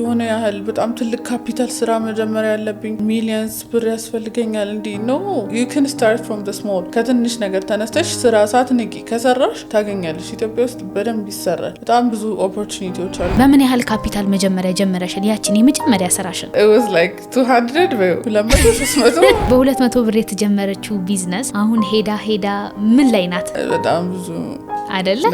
የሆነ ያህል በጣም ትልቅ ካፒታል ስራ መጀመሪያ ያለብኝ ሚሊየንስ ብር ያስፈልገኛል እንዴ? ኖ you can start from the small። ከትንሽ ነገር ተነስተሽ ስራ ሳትንቂ ከሰራሽ ታገኛለሽ። ኢትዮጵያ ውስጥ በደንብ ይሰራል። በጣም ብዙ ኦፖርቹኒቲዎች አሉ። በምን ያህል ካፒታል መጀመሪያ ጀመረሽን? ያቺን የመጀመሪያ ስራሽን? it was like 200 300 በ200 ብር የተጀመረችው ቢዝነስ አሁን ሄዳ ምን ላይ ናት? በጣም ብዙ አይደለ?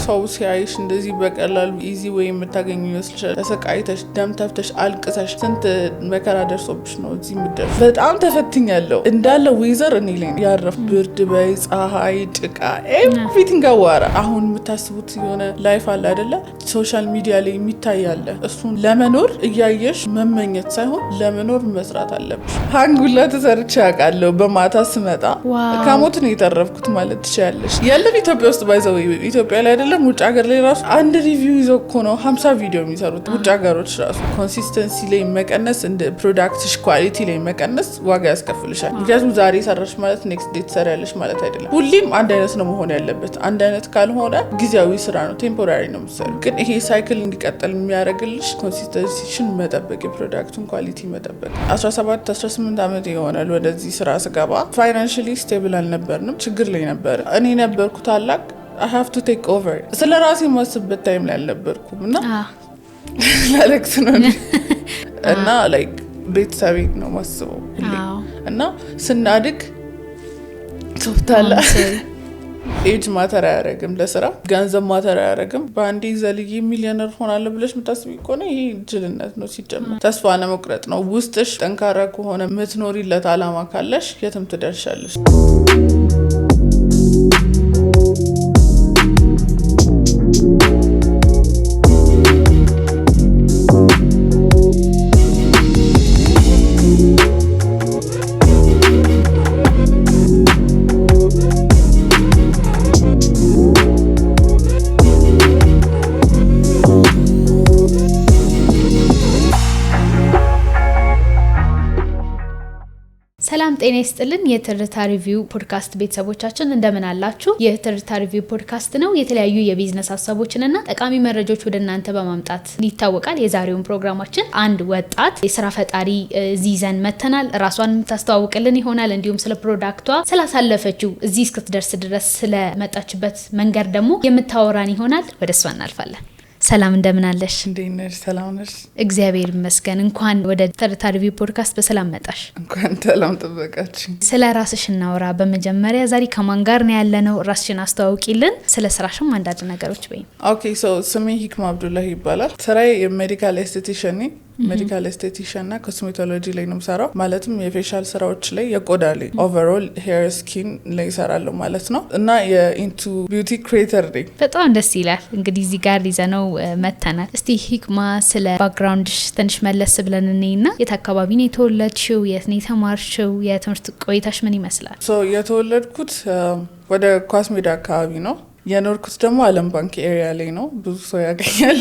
ሰው ሲያይሽ እንደዚህ በቀላሉ ኢዚ ወይ የምታገኙ ይመስልሻል። ተሰቃይተሽ ደም ተፍተሽ አልቅሰሽ ስንት መከራ ደርሶብሽ ነው እዚህ ምድር። በጣም ተፈትኛለሁ እንዳለ ዌዘር እኔ ላይ ያረፍ ብርድ በይ ፀሐይ ጭቃ ኤቭሪቲንግ አዋራ። አሁን የምታስቡት የሆነ ላይፍ አለ አይደለ? ሶሻል ሚዲያ ላይ የሚታያለ እሱን ለመኖር እያየሽ መመኘት ሳይሆን ለመኖር መስራት አለብሽ። ሃንጉላ ተሰርቼ አውቃለሁ። በማታ ስመጣ ከሞት ነው የተረፍኩት ማለት ትችያለሽ። ያለን ኢትዮጵያ ውስጥ ባይዘው ኢትዮጵያ ላይ አይደለም ውጭ ሀገር ላይ ራሱ አንድ ሪቪው ይዘው እኮ ነው 50 ቪዲዮ የሚሰሩት ውጭ ሀገሮች ራሱ። ኮንሲስተንሲ ላይ መቀነስ እንደ ፕሮዳክትሽ ኳሊቲ ላይ መቀነስ ዋጋ ያስከፍልሻል። ምክንያቱም ዛሬ ሰራሽ ማለት ኔክስት ዴይ ትሰሪያለሽ ማለት አይደለም። ሁሌም አንድ አይነት ነው መሆን ያለበት። አንድ አይነት ካልሆነ ጊዜያዊ ስራ ነው፣ ቴምፖራሪ ነው የምትሰሪው። ግን ይሄ ሳይክል እንዲቀጥል የሚያደርግልሽ ኮንሲስተንሲሽን መጠበቅ፣ የፕሮዳክቱን ኳሊቲ መጠበቅ። 17-18 ዓመት ይሆናል ወደዚህ ስራ ስገባ። ፋይናንሻሊ ስቴብል አልነበርንም፣ ችግር ላይ ነበር። እኔ ነበርኩ ታላቅ I have to take over። ስለ ራሴ ማስበት ታይም ላይ አልነበርኩም እና ላለክስ ነው እና ላይክ ቤተሰቤ ነው ማስበው ሁሌ እና ስናድግ ቶታላ ኤጅ ማተር አያረግም፣ ለስራ ገንዘብ ማተር አያረግም። በአንዴ ዘልዬ ሚሊዮነር ሆናለሁ ብለሽ የምታስቢ ከሆነ ይሄ ጅልነት ነው። ሲጀምር ተስፋ ለመቁረጥ ነው። ውስጥሽ ጠንካራ ከሆነ የምትኖሪለት አላማ ካለሽ የትም ትደርሻለሽ። ሰላም ጤና ይስጥልን። የትርታ ሪቪው ፖድካስት ቤተሰቦቻችን እንደምን አላችሁ? የትርታ ሪቪው ፖድካስት ነው። የተለያዩ የቢዝነስ ሀሳቦችንና ጠቃሚ መረጃዎች ወደ እናንተ በማምጣት ይታወቃል። የዛሬውን ፕሮግራማችን አንድ ወጣት የስራ ፈጣሪ ይዘን መተናል። ራሷን የምታስተዋውቅልን ይሆናል። እንዲሁም ስለ ፕሮዳክቷ ስላሳለፈችው እዚህ እስክትደርስ ድረስ ስለመጣችበት መንገድ ደግሞ የምታወራን ይሆናል። ወደሷ እናልፋለን። ሰላም እንደምን አለሽ? እንዴት ነሽ? ሰላም ነሽ? እግዚአብሔር ይመስገን። እንኳን ወደ ትርታ ሪቪው ፖድካስት በሰላም መጣሽ። እንኳን ሰላም ተበቃችሁ። ስለ ራስሽ እናውራ። በመጀመሪያ ዛሬ ከማን ጋር ነው ያለነው? ራስሽን አስተዋውቂልን። ስለ ስራሽም አንዳንድ ነገሮች በይኝ። ኦኬ ስሜ ሂክማ አብዱላህ ይባላል። ስራዬ የሜዲካል ኤስቴቲሽን ነኝ። ሜዲካል ኤስቴቲሽን እና ኮስሜቶሎጂ ላይ ነው የምሰራው። ማለትም የፌሻል ስራዎች ላይ የቆዳ ላይ ኦቨርኦል ሄር ስኪን ላይ እሰራለሁ ማለት ነው። እና የኢንቱ ቢዩቲ ክሬተር ነኝ። በጣም ደስ ይላል። እንግዲህ እዚህ ጋር ይዘነው መተናል። እስቲ ሂክማ ስለ ባክግራውንድሽ ትንሽ መለስ ብለን እኔና የት አካባቢ ነው የተወለድሽው? የት ነው የተማርሽው? የትምህርት ቆይታሽ ምን ይመስላል? የተወለድኩት ወደ ኳስ ሜዳ አካባቢ ነው። የኖርኩት ደግሞ አለም ባንክ ኤሪያ ላይ ነው። ብዙ ሰው ያገኛል።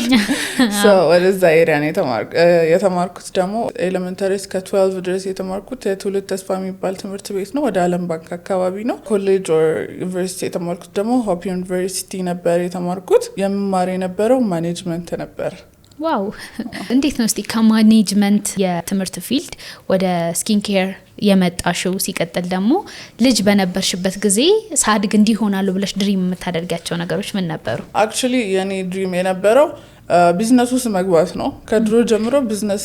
ወደዛ ኤሪያ ነው የተማርኩት። ደግሞ ኤሌመንተሪ እስከ 12 ድረስ የተማርኩት የትውልድ ተስፋ የሚባል ትምህርት ቤት ነው። ወደ አለም ባንክ አካባቢ ነው። ኮሌጅ ኦር ዩኒቨርሲቲ የተማርኩት ደግሞ ሆፕ ዩኒቨርሲቲ ነበር የተማርኩት። የምማር የነበረው ማኔጅመንት ነበር። ዋው! እንዴት ነው እስቲ ከማኔጅመንት የትምህርት ፊልድ ወደ ስኪን ኬር የመጣሽው? ሲቀጥል ደግሞ ልጅ በነበርሽበት ጊዜ ሳድግ እንዲሆናሉ ብለሽ ድሪም የምታደርጋቸው ነገሮች ምን ነበሩ? አክቹሊ የኔ ድሪም የነበረው ቢዝነስ ውስጥ መግባት ነው። ከድሮ ጀምሮ ቢዝነስ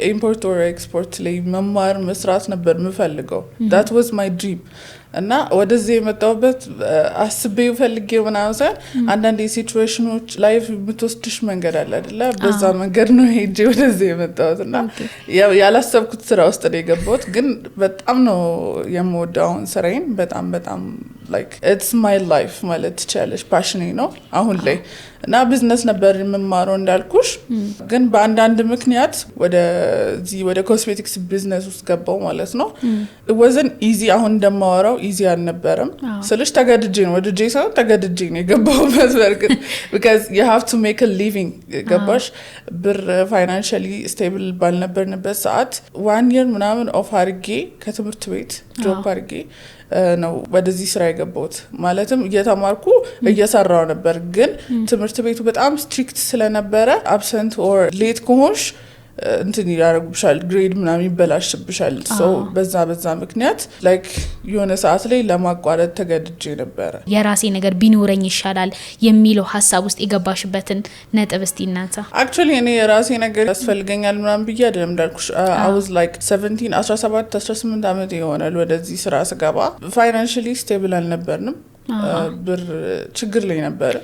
ኢምፖርት ኦር ኤክስፖርት ላይ መማር መስራት ነበር የምፈልገው። that was my dream። እና ወደዚህ የመጣሁበት አስቤው ፈልጌው ምናምን ሳይሆን አንዳንድ የሲቹዌሽኖች ላይፍ የምትወስድሽ መንገድ አለ አይደለ? በዛ መንገድ ነው ሄጄ ወደዚህ የመጣሁት እና ያላሰብኩት ስራ ውስጥ ነው የገባሁት። ግን በጣም ነው የምወደው አሁን ስራዬን። በጣም like it's my life ማለት ትችላለሽ። ፓሽኔ ነው አሁን ላይ እና ቢዝነስ ነበር የምማረው እንዳልኩሽ። ግን በአንዳንድ ምክንያት ወደ ኮስሜቲክስ ቢዝነስ ውስጥ ገባው ማለት ነው። it wasn't easy። አሁን እንደማወራው ኢዚ አልነበረም ስልሽ ተገድጄ ነው ወደ ጄሳው ተገድጄ ነው የገባሁበት። በርግጥ because you have to make a living ገባሽ። ብር ፋይናንሻሊ ስቴብል ባልነበርንበት ሰዓት 1 year ምናምን ኦፍ አድርጌ ከትምህርት ቤት ድሮፕ አድርጌ ነው ወደዚህ ስራ የገባሁት። ማለትም እየተማርኩ እየሰራው ነበር። ግን ትምህርት ትምህርት ቤቱ በጣም ስትሪክት ስለነበረ አብሰንት ኦር ሌት ከሆንሽ እንትን ያረጉብሻል ግሬድ ምናምን ይበላሽብሻል ሶ በዛ ምክንያት ላይክ የሆነ ሰዓት ላይ ለማቋረጥ ተገድጄ ነበር የራሴ ነገር ቢኖረኝ ይሻላል የሚለው ሐሳብ ውስጥ የገባሽበትን ነጥብ እስቲ እናንሳ actually እኔ የራሴ ነገር ያስፈልገኛል ምናምን ብዬ አይደለም እንዳልኩሽ I was like 18 ዓመት ይሆናል ወደዚህ ስራ ስገባ financially stable አልነበርንም ብር ችግር ላይ ነበር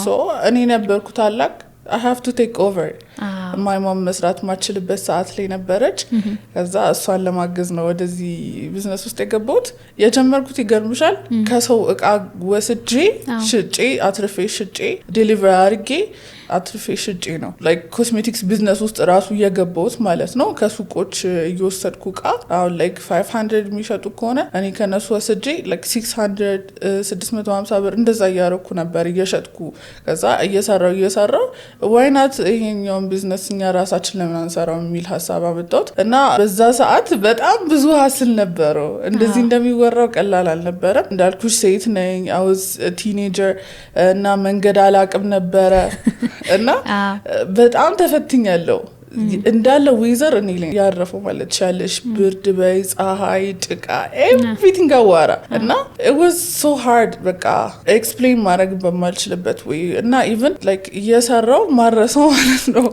ሶ እኔ ነበርኩ ታላቅ I have to take over my mom መስራት ማችልበት ሰዓት ላይ ነበረች ከዛ እሷን ለማገዝ ነው ወደዚህ ቢዝነስ ውስጥ የገባሁት የጀመርኩት ይገርምሻል ከሰው እቃ ወስጄ ሽጬ አትርፌ ሽጬ ዴሊቨሪ አድርጌ አትርፌ ሽጬ ነው like cosmetics business ውስጥ ራሱ የገባሁት ማለት ነው ከሱቆች እየወሰድኩ እቃ አሁን like 500 የሚሸጡ ከሆነ እኔ ከነሱ ወስጄ like 650 ብር እንደዛ ያረኩ ነበር እየሸጥኩ ከዛ እየሰራው why not ይሄኛውን ቢዝነስ እኛ ራሳችን ለምን አንሰራው የሚል ሐሳብ አመጣሁት እና በዛ ሰዓት በጣም ብዙ ሀስል ነበረው እንደዚህ እንደሚወራው ቀላል አልነበረም እንዳልኩሽ ሴት ነኝ I was a teenager እና መንገድ አላቅም ነበረ እና በጣም ተፈትኛለሁ እንዳለ ዌዘር እኔ ላይ ያረፈው ማለት ያለሽ ብርድ በይ ፀሐይ ጭቃ everything አዋራ እና it was so hard በቃ ኤክስፕሌን ማድረግ በማልችልበት ወይ እና even like እየሰራው ማረሰው ማለት ነው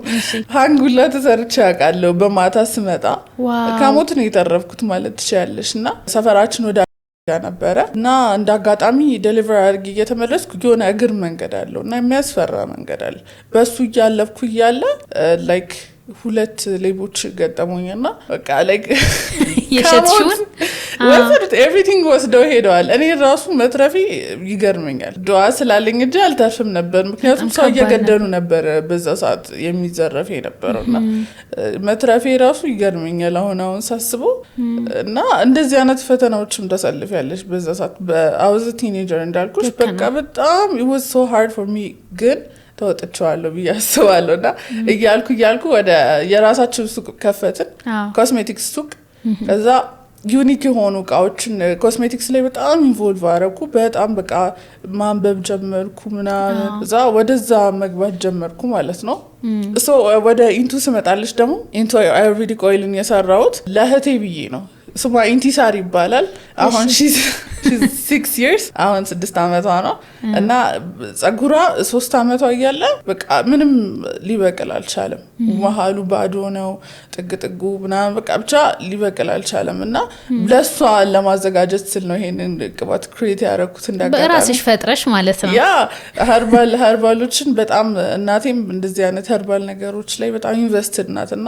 ሃንጉላ ተሰርቼ ያውቃለሁ በማታ ስመጣ ከሞት ነው የተረፍኩት ማለት ያለሽ እና ሰፈራችን ወደ ነበረ እና እንዳጋጣሚ ዴሊቨሪ አድርጌ እየተመለስኩ የሆነ እግር መንገድ አለው እና የሚያስፈራ መንገድ አለ በሱ እያለፍኩ እያለ like ሁለት ሌቦች ገጠሙኝና በቃ like የሸጥሽውን ወሰዱት everything ወስደው ሄደዋል እኔ ራሱ መትረፊ ይገርመኛል ዱዓ ስላለኝ እንጂ አልተርፍም ነበር ምክንያቱም ሰው እየገደሉ ነበር በዛ ሰዓት የሚዘረፍ የነበረውና መትረፊ ራሱ ይገርመኛል አሁን ሳስበው እና እንደዚህ አይነት ፈተናዎችም ተሰልፈያለሽ በዛ ሰዓት I was a teenager እንዳልኩሽ በቃ በጣም it was so hard for me ግን ተወጥቻለሁ ብያስባለሁና እያልኩ ወደ የራሳችን ሱቅ ከፈትን ኮስሜቲክስ ሱቅ ከዛ ዩኒክ የሆኑ እቃዎችን ኮስሜቲክስ ላይ በጣም ኢንቮልቭ አደረኩ በጣም በቃ ማንበብ ጀመርኩ ምናምን እዛ ወደዛ መግባት ጀመርኩ ማለት ነው ሶ ወደ ኢንቱ ስመጣለች ደግሞ ኢንቱ አዩርቬዲክ ኦይልን የሰራሁት ለእህቴ ብዬ ነው ስሟ ኢንቲሳር ይባላል አሁን she's 6 years አሁን 6 አመቷ ነው እና ጸጉሯ 3 አመቷ እያለ በቃ ምንም ሊበቅል አልቻለም መሃሉ ባዶ ነው ጥግጥጉ ምናምን በቃ ብቻ ሊበቅል አልቻለም እና ለሷ ለማዘጋጀት ስል ነው ይሄንን ቅባት ክሬት ያደረኩት እንዳጋጣሚ በራስሽ ፈጥረሽ ማለት ነው ያ ሀርባሎችን በጣም እናቴም እንደዚህ አይነት ሀርባል ነገሮች ላይ በጣም ኢንቨስትድ ናትና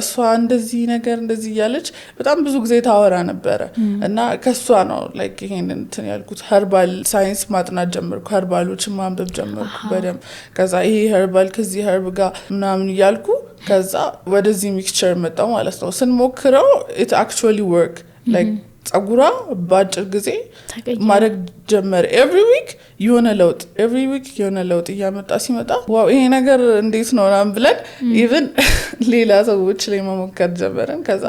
እሷ እንደዚህ ነገር እንደዚህ ያለች በጣም ብዙ ጊዜ ታወራ ነበር እና ከሷ ነው like ይሄንን እንትን ያልኩት ሀርባል ሳይንስ ማጥናት ጀመርኩ ሀርባሎችን ማንበብ ጀመርኩ በደም ከዛ ይሄ ሀርባል ከዚህ ሀርብ ጋር ምናምን ያልኩ ከዛ ወደዚህ ሚክስቸር መጣው ማለት ነው ስንሞክረው it actually work like ጸጉራ ባጭር ጊዜ ማድረግ ጀመረ every week የሆነ ለውጥ እያመጣ ሲመጣ ዋው ይሄ ነገር እንዴት ነው ናም ብለን even ሌላ ሰዎች ላይ መሞከር ጀመረን ከዛ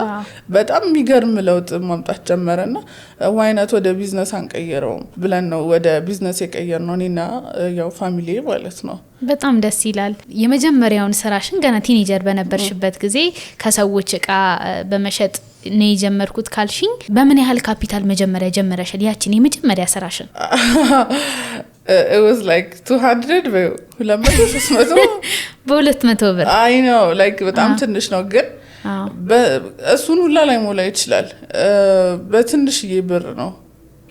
በጣም የሚገርም ለውጥ ማምጣት ጀመረና why not ወደ ቢዝነስ አንቀየረው ብለን ነው ወደ ቢዝነስ የቀየርነው እኔና ያው ፋሚሊ ማለት ነው በጣም ደስ ይላል የመጀመሪያውን ስራሽን ገና ቲኔጀር በነበርሽበት ጊዜ ከሰዎች እቃ በመሸጥ ነው የጀመርኩት ካልሽኝ በምን ያህል ካፒታል መጀመሪያ ጀመረሻል ያቺን የመጀመሪያ ስራሽን it was like 200 በ200 ብር I know like በጣም ትንሽ ነው ግን እሱን ሁላ ላይ ሞላ ይችላል በትንሽዬ ብር ነው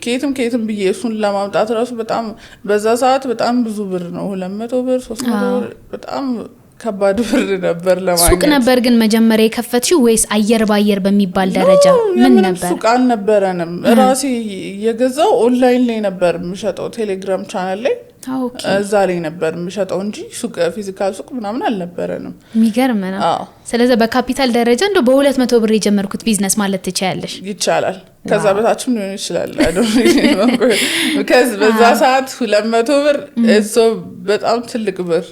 ከየትም ብዬ እሱን ለማምጣት ራሱ በጣም በዛ ሰዓት በጣም ብዙ ብር ነው 200 ብር 300 ብር በጣም ከባድ ብር ነበር ለማግኘት ሱቅ ነበር ግን መጀመሪያ የከፈትሽው ወይስ አየር ባየር በሚባል ደረጃ ምን ነበር ሱቅ አልነበረንም ራሴ የገዛው ኦንላይን ላይ ነበር የምሸጠው ቴሌግራም ቻናል ላይ እዛ ላይ ነበር የምሸጠው እንጂ ሱቅ ፊዚካል ሱቅ ምናምን አልነበረንም የሚገርም ነው ስለዚህ በካፒታል ደረጃ እንደው በ200 ብር የጀመርኩት ቢዝነስ ማለት ትችያለሽ ይቻላል ከዛ በታችም ሊሆን ይችላል I don't really remember because በዛ ሰዓት 200 ብር እሱ በጣም ትልቅ ብር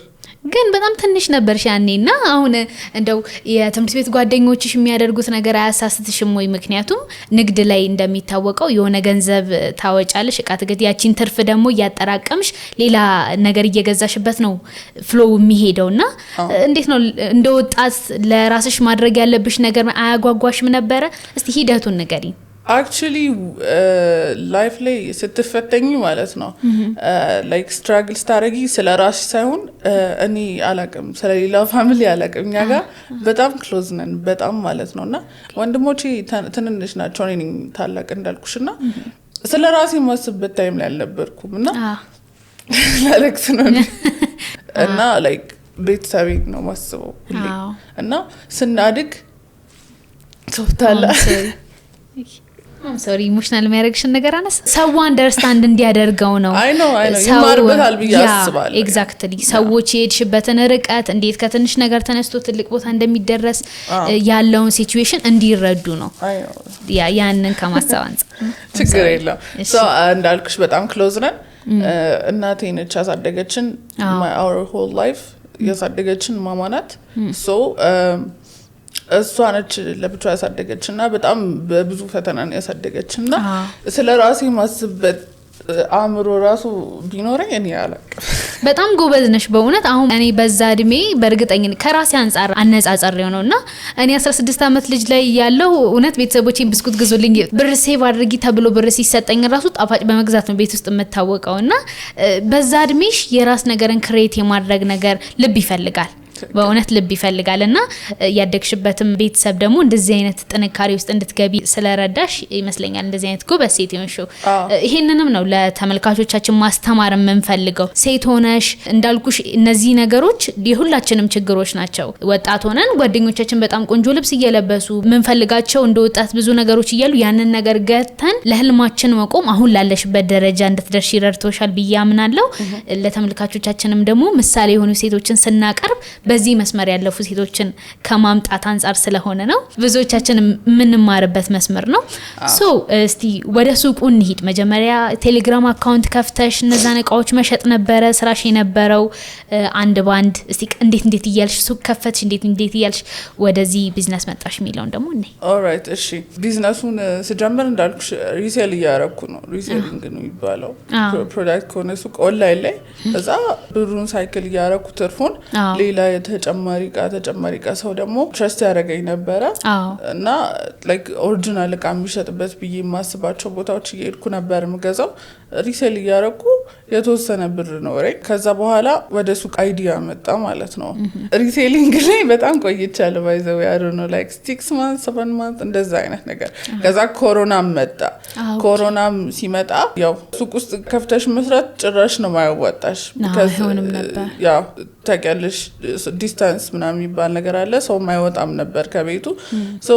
ግን በጣም ትንሽ ነበርሽ ያኔና አሁን እንደው የትምህርት ቤት ጓደኞችሽ የሚያደርጉት ነገር አያሳስትሽም ወይ? ምክንያቱም ንግድ ላይ እንደሚታወቀው የሆነ ገንዘብ ታወጫለሽ እቃ ትገት ያቺን ትርፍ ደግሞ እያጠራቀምሽ ሌላ ነገር እየገዛሽበት ነው ፍሎው የሚሄደውና እንዴት ነው እንደ ወጣት ለራስሽ ማድረግ ያለብሽ ነገር አያጓጓሽም ነበረ? እስቲ ሂደቱን ንገሪኝ። አክቹሊ ላይፍ ላይ ስትፈተኝ ማለት ነው ላይክ ስትራግል ስታረጊ ስለ ራስሽ ሳይሆን እኔ አላቅም ስለሌላ ፋሚሊ አላቅም እኛ ጋር በጣም ክሎዝ ነን በጣም ማለት ነውና ወንድሞቼ ትንንሽ ናቸው እኔ ታላቅ እንዳልኩሽና ስለ ራሴ ማስብበት ታይም ላይ አልነበርኩም እና ላለክስ ነው እና ላይክ ቤተሰቤ ነው ማስበው ሁሌ እና ስናድግ ሶፍታላ ሶሪ ኢሞሽናል የሚያደርግሽን ነገር አነስ ሰው አንደርስታንድ እንዲያደርገው ነው። አይ ኖ ይማርበታል ብዬ አስባለሁ። ኤግዛክትሊ ሰዎች የሄድሽበትን ርቀት እንዴት ከትንሽ ነገር ተነስቶ ትልቅ ቦታ እንደሚደረስ ያለውን ሲቹዌሽን እንዲረዱ ነው። ያንን ከማሰብ አንፃር ችግር የለም። ሶ እንዳልኩሽ በጣም ክሎዝ ነን። እናቴ ነች ያሳደገችን our whole life ያሳደገችን ማማ ናት። ሶ እሷ ነች ለብቻ ያሳደገችና በጣም በብዙ ፈተና ነው ያሳደገችና ስለ ራሴ ማስበት አእምሮ ራሱ ቢኖረኝ እኔ አላቅም። በጣም ጎበዝ ነሽ በእውነት። አሁን እኔ በዛ እድሜ በእርግጠኝነት ከራሴ አንፃር አነጻጸር ነውና እኔ 16 አመት ልጅ ላይ ያለው እውነት ቤተሰቦቼን ብስኩት ግዙልኝ ብር ሴቭ አድርጊ ተብሎ ብር ሲሰጠኝ ራሱ ጣፋጭ በመግዛት ነው ቤት ውስጥ የምታወቀውና በዛ እድሜሽ የራስ ነገርን ክሬት የማድረግ ነገር ልብ ይፈልጋል በእውነት ልብ ይፈልጋልና ያደግሽበትም ቤተሰብ ደግሞ እንደዚህ አይነት ጥንካሬ ውስጥ እንድትገቢ ስለረዳሽ ይመስለኛል እንደዚህ አይነት ጎበዝ ሴት ሆንሽው። ይሄንንም ነው ለተመልካቾቻችን ማስተማር የምንፈልገው። ሴት ሆነሽ እንዳልኩሽ እነዚህ ነገሮች የሁላችንም ችግሮች ናቸው። ወጣት ሆነን ጓደኞቻችን በጣም ቆንጆ ልብስ እየለበሱ ምንፈልጋቸው እንደ ወጣት ብዙ ነገሮች እያሉ ያንን ነገር ገተን ለህልማችን መቆም አሁን ላለሽበት ደረጃ እንድትደርሺ ረድቶሻል ብዬ አምናለሁ። ለተመልካቾቻችንም ደግሞ ምሳሌ የሆኑ ሴቶችን ስናቀርብ በዚህ መስመር ያለፉ ሴቶችን ከማምጣት አንፃር ስለሆነ ነው ብዙዎቻችን የምንማርበት መስመር ነው። ሶ እስቲ ወደ ሱቁ እንሂድ። መጀመሪያ ቴሌግራም አካውንት ከፍተሽ እነዛን እቃዎች መሸጥ ነበረ ስራሽ የነበረው አንድ ባንድ። እስቲ እንዴት እያልሽ ሱቅ ከፈትሽ እንዴት እያልሽ ወደዚህ ቢዝነስ መጣሽ የሚለውን ደግሞ እኔ ኦልራይት እሺ ቢዝነሱን ስጀምር እንዳልኩሽ ሪሴል እያረኩ ነው። ሪሴሊንግ ነው የሚባለው ፕሮዳክት ከሆነ ሱቅ ኦንላይን ላይ እዛ ብሩን ሳይክል እያረኩ ትርፉን ሌላ ተጨማሪ ቃ ሰው ደግሞ ትረስት ያደረገኝ ነበረ እና ላይክ ኦሪጂናል ቃ የሚሸጥበት ብዬ ማስባቸው ቦታዎች እየሄድኩ ነበር ምገዛው ሪሴል እያረኩ የተወሰነ ብር ነው ራይ። ከዛ በኋላ ወደ ሱቅ አይዲያ መጣ ማለት ነው። ሪሴሊንግ ላይ በጣም ቆይቻለሁ ባይዘው ያሩ ነው ላይክ 6 months 7 months እንደዛ አይነት ነገር። ከዛ ኮሮና መጣ። ኮሮና ሲመጣ ያው ሱቅ ውስጥ ከፍተሽ መስራት ጭራሽ ነው ማያዋጣሽ አይሆንም ነበር። ያው ታውቂያለሽ ዲስታንስ ምናምን የሚባል ነገር አለ ሰው ማይወጣም ነበር ከቤቱ። ሶ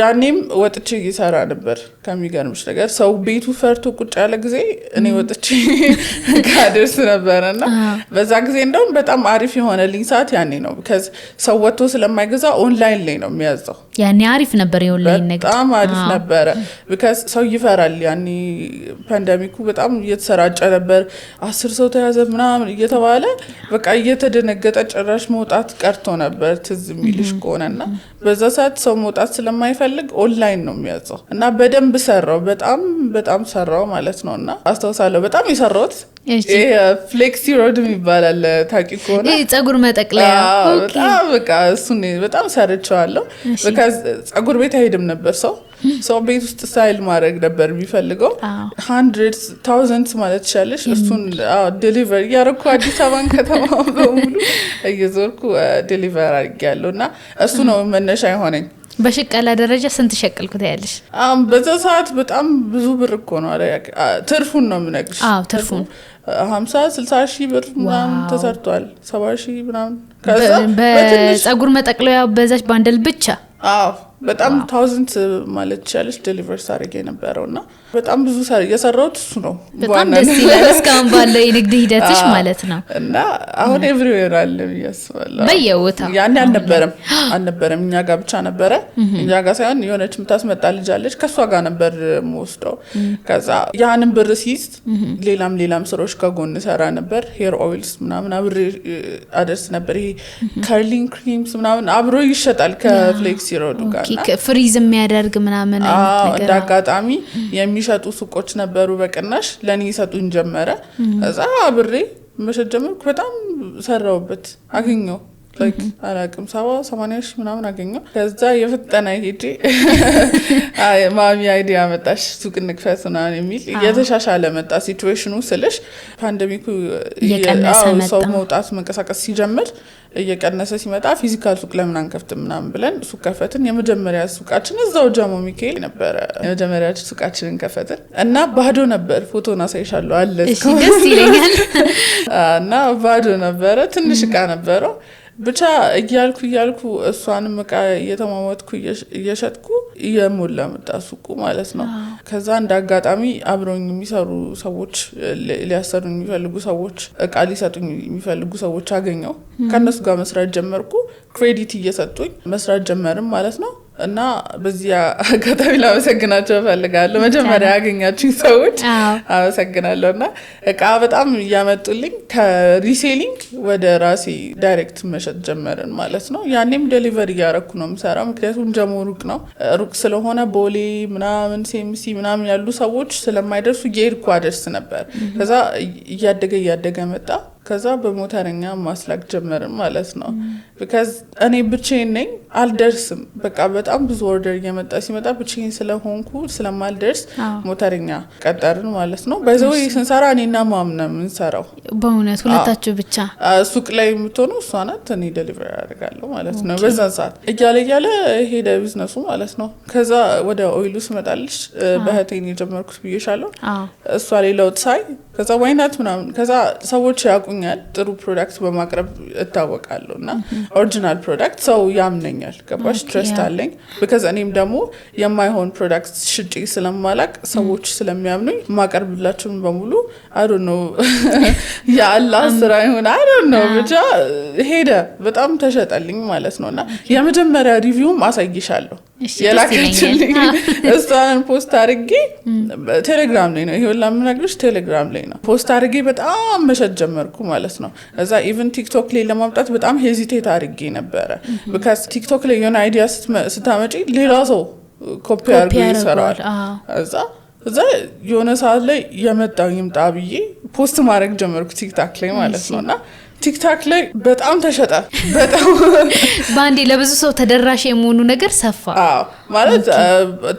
ያኔም ወጥቼ እየሰራ ነበር። ከሚገርምሽ ነገር ሰው ቤቱ ፈርቶ ቁጭ ያለ ጊዜ እኔ ወጥቼ ጋደርስ ነበርና በዛ ጊዜ እንደውም በጣም አሪፍ የሆነልኝ ሰዓት ያኔ ነው። because ሰው ወጥቶ ስለማይገዛ ኦንላይን ላይ ነው የሚያዘው። ያኔ አሪፍ ነበር የኦንላይን ነገር በጣም አሪፍ ነበር because ሰው ይፈራል። ያኔ ፓንደሚኩ በጣም እየተሰራጨ ነበር 10 ሰው ተያዘ ምናምን እየተባለ በቃ እየተደነገጠ ጭራሽ መውጣት ቀርቶ ነበር ትዝ የሚልሽ ከሆነና በዛ ሰዓት ሰው መውጣት ስለማይፈልግ ኦንላይን ነው የሚያዘው እና በደንብ ሰራው በጣም ሰራው ማለት ነውና አስተዋሳለሁ በጣም ይሰራውት ፍሌክሲ ሮድ የሚባላል ታቂ ከሆነ ጸጉር መጠቅለያ በቃ እሱን በጣም ሰርቻለሁ። because ጸጉር ቤት አይሄድም ነበር ሰው ቤት ውስጥ ስታይል ማድረግ ነበር የሚፈልገው 100s thousands ማለት ይችላልሽ። እሱን ዴሊቨሪ ያረኩ አዲስ አበባን ከተማ በሙሉ እየዞርኩ ዴሊቨር አድርጌያለሁና እሱ ነው መነሻ የሆነኝ። በሽቀላ ደረጃ ስንት ሸቀልኩት ያለሽ? በዛ ሰዓት በጣም ብዙ ብር እኮ ነው ትርፉን ነው የምነግርሽ። ትርፉን 50-60 ሺህ ብር ምናምን ተሰርቷል 70 ሺህ ምናምን። ከዛ በጸጉር መጠቅለያ በዛች ባንደል ብቻ በጣም ታውዘንድ ማለት ይችላልሽ ዴሊቨር ሳርጌ ነበረውና በጣም ብዙ የሰራሁት እሱ ነው። በጣም ደስ ይላል እስካሁን ባለው የንግድ ሂደትሽ ማለት ነው። እና አሁን ኤቭሪዌር አለ ያስባለሁ በየቦታው ያን አልነበረም እኛ ጋር ብቻ ነበረ። እኛ ጋር ሳይሆን የሆነች ምታስመጣ ልጅ አለች ከሷ ጋር ነበር የምወስደው። ከዛ ያንን ብር ሲይዝ ሌላም ስራዎች ከጎን ሰራ ነበር። ሄር ኦይልስ ምናምን አብሬ አደርስ ነበር። ይሄ ከርሊንግ ክሪምስ ምናምን አብሮ ይሸጣል ከፍሌክሲ ሮዱ ጋር ፍሪዝ የሚያደርግ ምናምን አይነት ነገር። እንዳጋጣሚ የሚሸጡ ሱቆች ነበሩ በቅናሽ ለኔ ይሰጡኝ ጀመረ። ከዛ አብሬ መሸጥ ጀመርኩ። በጣም ሰራውበት አገኘው ላይክ አላቅም 70-80 ሺህ ምናምን አገኘው። ከዛ የፈጠና ሄጄ ማሚ አይዲያ መጣሽ ሱቅ እንክፈት ምናምን የሚል የተሻሻለ መጣ ሲቹዌሽኑ ስልሽ ፓንደሚኩ ሰው መውጣት መንቀሳቀስ ሲጀምር እየቀነሰ ሲመጣ ፊዚካል ሱቅ ለምን አንከፍትም ምናምን ብለን ሱቅ ከፈትን። የመጀመሪያ ሱቃችን እዛው ጃሞ ሚካኤል ነበረ። የመጀመሪያ ሱቃችንን ከፈትን እና ባዶ ነበር። ፎቶና ሳይሻለው አለ እሺ ደስ ይለኛል። እና ባዶ ነበረ ትንሽ እቃ ነበረው። ብቻ እያልኩ እሷንም እቃ እየተማመጥኩ እየሸጥኩ እየሞላ መጣ ሱቁ ማለት ነው። ከዛ እንዳጋጣሚ አብረውኝ የሚሰሩ ሰዎች ሊያሰሩኝ የሚፈልጉ ሰዎች እቃ ሊሰጡኝ የሚፈልጉ ሰዎች አገኘው። ከነሱ ጋር መስራት ጀመርኩ። ክሬዲት እየሰጡኝ መስራት ጀመርም ማለት ነው። እና በዚያ አጋጣሚ ላመሰግናቸው እፈልጋለሁ። መጀመሪያ ያገኛችሁኝ ሰዎች አመሰግናለሁ። እና እቃ በጣም እያመጡልኝ ከሪሴሊንግ ወደ ራሴ ዳይሬክት መሸጥ ጀመርን ማለት ነው። ያኔም ዴሊቨሪ እያረኩ ነው የምሰራው። ምክንያቱም ጀሞ ሩቅ ስለሆነ ቦሌ ምናምን ሴምሲ ምናምን ያሉ ሰዎች ስለማይደርሱ እየሄድኩ አደርስ ነበር። ከዛ እያደገ መጣ። ከዛ በሞተረኛ ማስላክ ጀመርን ማለት ነው። because እኔ ብቻዬን ነኝ አልደርስም። በቃ በጣም ብዙ ኦርደር እየመጣ ሲመጣ ብቻዬን ስለሆንኩ ስለማልደርስ ሞተረኛ ቀጠርን ማለት ነው። ባይዘው ስንሰራ እኔና ማምና ምንሰራው በእውነት ሁለታችሁ ብቻ ሱቅ ላይ የምትሆነው እሷ ናት። እኔ ዴሊቨሪ አደርጋለሁ ማለት ነው። በዛ ሰዓት እያለ ሄደ ቢዝነሱ ማለት ነው። ከዛ ወደ ኦይሉ ስመጣልሽ በህቴን የጀመርኩት ብዬሻለሁ። እሷ ላይ ለውጥ ሳይ ከዛ ዋይናት ምናምን ከዛ ሰዎች ያቁኛል ጥሩ ፕሮዳክት በማቅረብ እታወቃለሁ እና ኦሪጂናል ፕሮዳክት ሰው ያምነኛል። ገባሽ? ትረስት አለኝ። because እኔም ደግሞ የማይሆን ፕሮዳክት ሽጪ ስለማላቅ ሰዎች ስለሚያምኑኝ ማቀርብላችሁም በሙሉ I don't know ያአላህ ስራ ይሁን I don't know ብቻ ሄደ በጣም ተሸጠልኝ ማለት ነውና የመጀመሪያ ሪቪውም አሳይሻለሁ። የላከችልኝ እሷን ፖስት አድርጌ ቴሌግራም ላይ ነው ይሄው ለምነግርሽ ቴሌግራም ላይ ነው ፖስት አድርጌ በጣም መሸጥ ጀመርኩ ማለት ነው። እዛ ኢቭን ቲክቶክ ላይ ለማምጣት በጣም ሄዚቴት አድርጌ ነበረ። because ቲክቶክ ላይ የሆነ አይዲያ ስታመጪ ሌላ ሰው ኮፒ አድርጎ ይሰራል። እዛ የሆነ ሰዓት ላይ የመጣው ይምጣ ብዬ ፖስት ማድረግ ጀመርኩ ቲክቶክ ላይ ማለት ነውና ቲክቶክ ላይ በጣም ተሸጠ። በጣም ባንዴ ለብዙ ሰው ተደራሽ የሆኑ ነገር ሰፋ። ማለት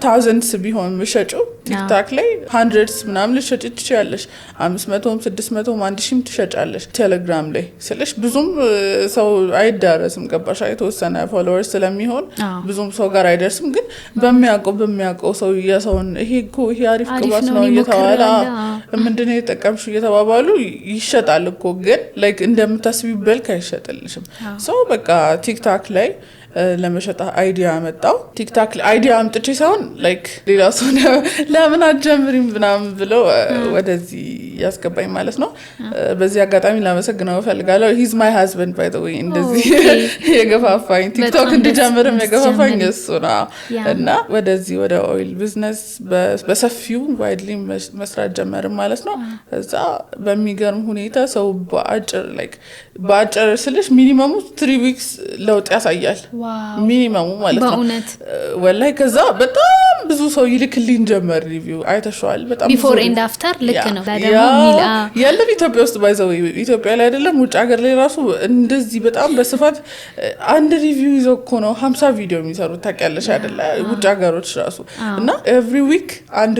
ታውዘንድስ ቢሆን ምሸጩ ቲክቶክ ላይ hundreds ምናምን ልሸጭ ትችያለሽ። 500 600 1000 ትሸጫለሽ። ቴሌግራም ላይ ስለሽ ብዙም ሰው አይዳረስም። ገባሽ? የተወሰነ ፎሎወርስ ስለሚሆን ብዙም ሰው ጋር አይደርስም። ግን በሚያውቀው ሰው የሰውን ይሄ አሪፍ ቅባት ነው እየተባለ ምንድነው የተጠቀምሽ እየተባባሉ ይሸጣል እኮ ግን ላይክ እንደምታስቢው በልክ አይሸጥልሽም። ሰው በቃ ቲክቶክ ላይ ለመሸጥ አይዲያ መጣው። ቲክቶክ ላይ አይዲያ አምጥቼ ሳይሆን ላይክ ሌላ ሰው ለምን አትጀምሪም ምናምን ብሎ ወደዚህ ያስገባኝ ማለት ነው። በዚህ አጋጣሚ ላመሰግነው እፈልጋለሁ። he's my husband by the way እንደዚህ የገፋፋኝ ቲክቶክ እንድጀምርም የገፋፋኝ እሱ ነው። እና ወደዚህ ወደ ኦይል ቢዝነስ በሰፊው ዋይድሊ መስራት ጀመርን ማለት ነው። እዛ በሚገርም ሁኔታ ሰው በአጭር ስልሽ ሚኒመሙ 3 weeks ለውጥ ያሳያል። ሚኒመሙ ማለት ነው ወላይ። ከዛ በጣም ብዙ ሰው ይልክልኝ ጀመር ሪቪው አይተሽዋል። በጣም ቢፎር ኤንድ አፍተር ልክ ነው ያለው ኢትዮጵያ ውስጥ ባይዘው ኢትዮጵያ ላይ አይደለም ውጭ ሀገር ላይ ራሱ እንደዚህ በጣም በስፋት አንድ ሪቪው ይዘው እኮ ነው 50 ቪዲዮ የሚሰሩት ታውቂያለሽ አይደለ? ውጭ ሀገሮች ራሱ እና every week አንድ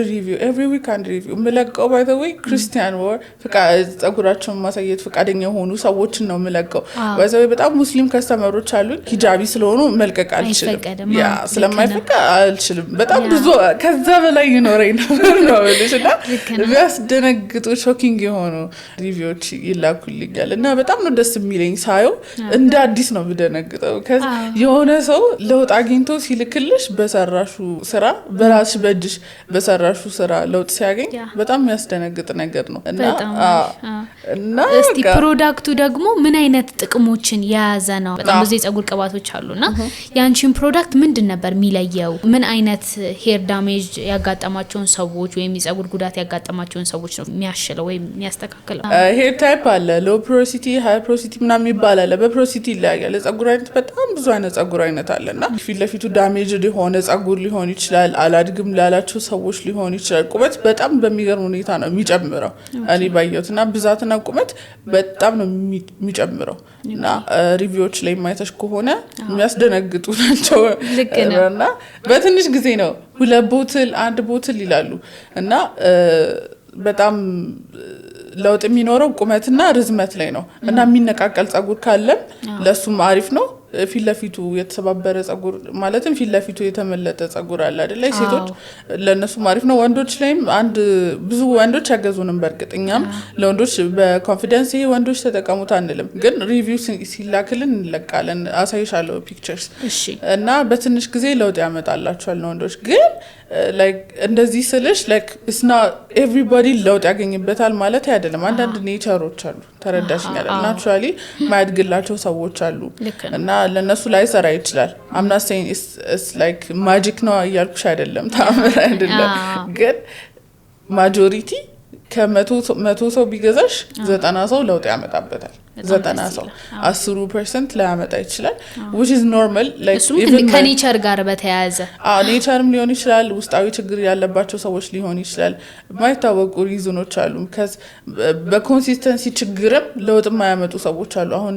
ሪቪው ምለቀው ባይዘው ክርስቲያን ወር ጸጉራቸውን ማሳየት ፈቃደኛ የሆኑ ሰዎችን ነው ምለቀው። ባይዘው በጣም ሙስሊም ከስተመሮች አሉኝ ሂጃቢ ስለሆኑ መልቀቅ አልችልም። ስለማይፈቀድ አልችልም። በጣም ብዙ ብዙ ከዛ በላይ ይኖረኝ ነበር ነው ልጅና ቢያስደነግጡ ሾኪንግ የሆኑ ሪቪዎች ይላኩልኛል እና በጣም ነው ደስ የሚለኝ ሳየው እንደ አዲስ ነው ብደነግጠው የሆነ ሰው ለውጥ አግኝቶ ሲልክልሽ በሰራሹ ስራ በራስሽ በእጅሽ በሰራሹ ስራ ለውጥ ሲያገኝ በጣም የሚያስደነግጥ ነገር ነው እና እስቲ ፕሮዳክቱ ደግሞ ምን አይነት ጥቅሞችን የያዘ ነው? በጣም ብዙ የፀጉር ቅባቶች አሉና ያንቺን ፕሮዳክት ምንድን ነበር የሚለየው? ምን አይነት ሄር ዳሜጅ ያጋጠማቸውን ሰዎች ወይም የፀጉር ጉዳት ያጋጠማቸውን ሰዎች ነው የሚያሽለው ወይም የሚያስተካክለው? ሄር ታይፕ አለ፣ ሎ ፖሮሲቲ፣ ሃይ ፖሮሲቲ ምናምን ይባላል። በፖሮሲቲ ይለያያል። ፀጉር አይነት በጣም ብዙ አይነት ፀጉር አይነት አለና ፊት ለፊቱ ዳሜጅ ሊሆን ፀጉር ሊሆን ይችላል፣ አላድግም ላላቸው ሰዎች ሊሆን ይችላል። ቁመት በጣም በሚገርም ሁኔታ ነው የሚጨምረው። እኔ ባየሁትና ብዛትና ቁመት በጣም ነው የሚጨምረው እና ሪቪዎች ላይ ማይተሽ ከሆነ የሚያስደነግጡ ናቸው እና በትንሽ ጊዜ ነው 2 ቦትል 1 ቦትል ይላሉ እና በጣም ለውጥ የሚኖረው ቁመትና ርዝመት ላይ ነው እና የሚነቃቀል ፀጉር ካለም ለሱም አሪፍ ነው። ፊት ለፊቱ የተሰባበረ ፀጉር ማለትም ፊት ለፊቱ የተመለጠ ፀጉር አለ አይደል? ሴቶች ለነሱ አሪፍ ነው። ወንዶች ላይም ብዙ ወንዶች ያገዙንም በርግጥኛም ለወንዶች በኮንፊደንስ ይሄ ወንዶች ተጠቀሙት አንልም፣ ግን ሪቪው ሲላክልን እንለቃለን። አሳይሻለሁ ፒክቸርስ እና በትንሽ ጊዜ ለውጥ ያመጣላቸዋል ለወንዶች። ግን ላይክ እንደዚህ ስልሽ ላይክ it's not everybody ለውጥ ያገኝበታል ማለት አይደለም። አንዳንድ ኔቸሮች አሉ ተረዳሽኝ አይደል? ናቹራሊ ማያድግላቸው ሰዎች አሉ እና ለነሱ ላይ ሰራ ይችላል። I'm not saying it's like magic ነው እያልኩሽ አይደለም፣ ታምር አይደለም። ግን ማጆሪቲ ከ100 ሰው ቢገዛሽ 90 ሰው ለውጥ ያመጣበታል። 90 ሰው 10% ላያመጣ ይችላል which is normal like even ከኔቸር ጋር በተያያዘ ኔቸርም ሊሆን ይችላል፣ ውስጣዊ ችግር ያለባቸው ሰዎች ሊሆን ይችላል። ማይታወቁ ሪዝኖች አሉ። ከዚ በኮንሲስተንሲ ችግርም ለውጥ የማያመጡ ሰዎች አሉ። አሁን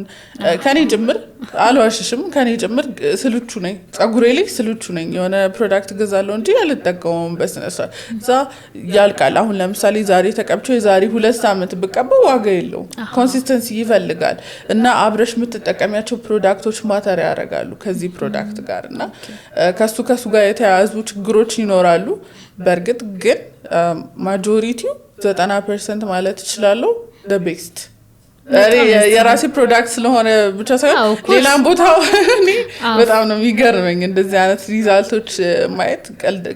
ከኔ ጭምር አልዋሽሽም፣ ከኔ ጭምር ስልቹ ነኝ፣ ፀጉሬ ላይ ስልቹ ነኝ። የሆነ ፕሮዳክት ገዛለሁ እንጂ አልጠቀመውም በስነ ስርዓት እዛ ያልቃል። አሁን ለምሳሌ ዛሬ ተቀብቼ የዛሬ 2 ሳምንት ብቀበው ዋጋ የለውም። ኮንሲስተንሲ ይፈልጋል እና አብረሽ የምትጠቀሚያቸው ፕሮዳክቶች ማተር ያደርጋሉ ከዚህ ፕሮዳክት ጋር እና ከሱ ጋር የተያያዙ ችግሮች ይኖራሉ። በእርግጥ ግን ማጆሪቲው 90% ማለት እችላለሁ the best የራሴ ፕሮዳክት ስለሆነ ብቻ ሳይሆን ሌላም ቦታው በጣም ነው የሚገርመኝ። እንደዚህ አይነት ሪዛልቶች ማየት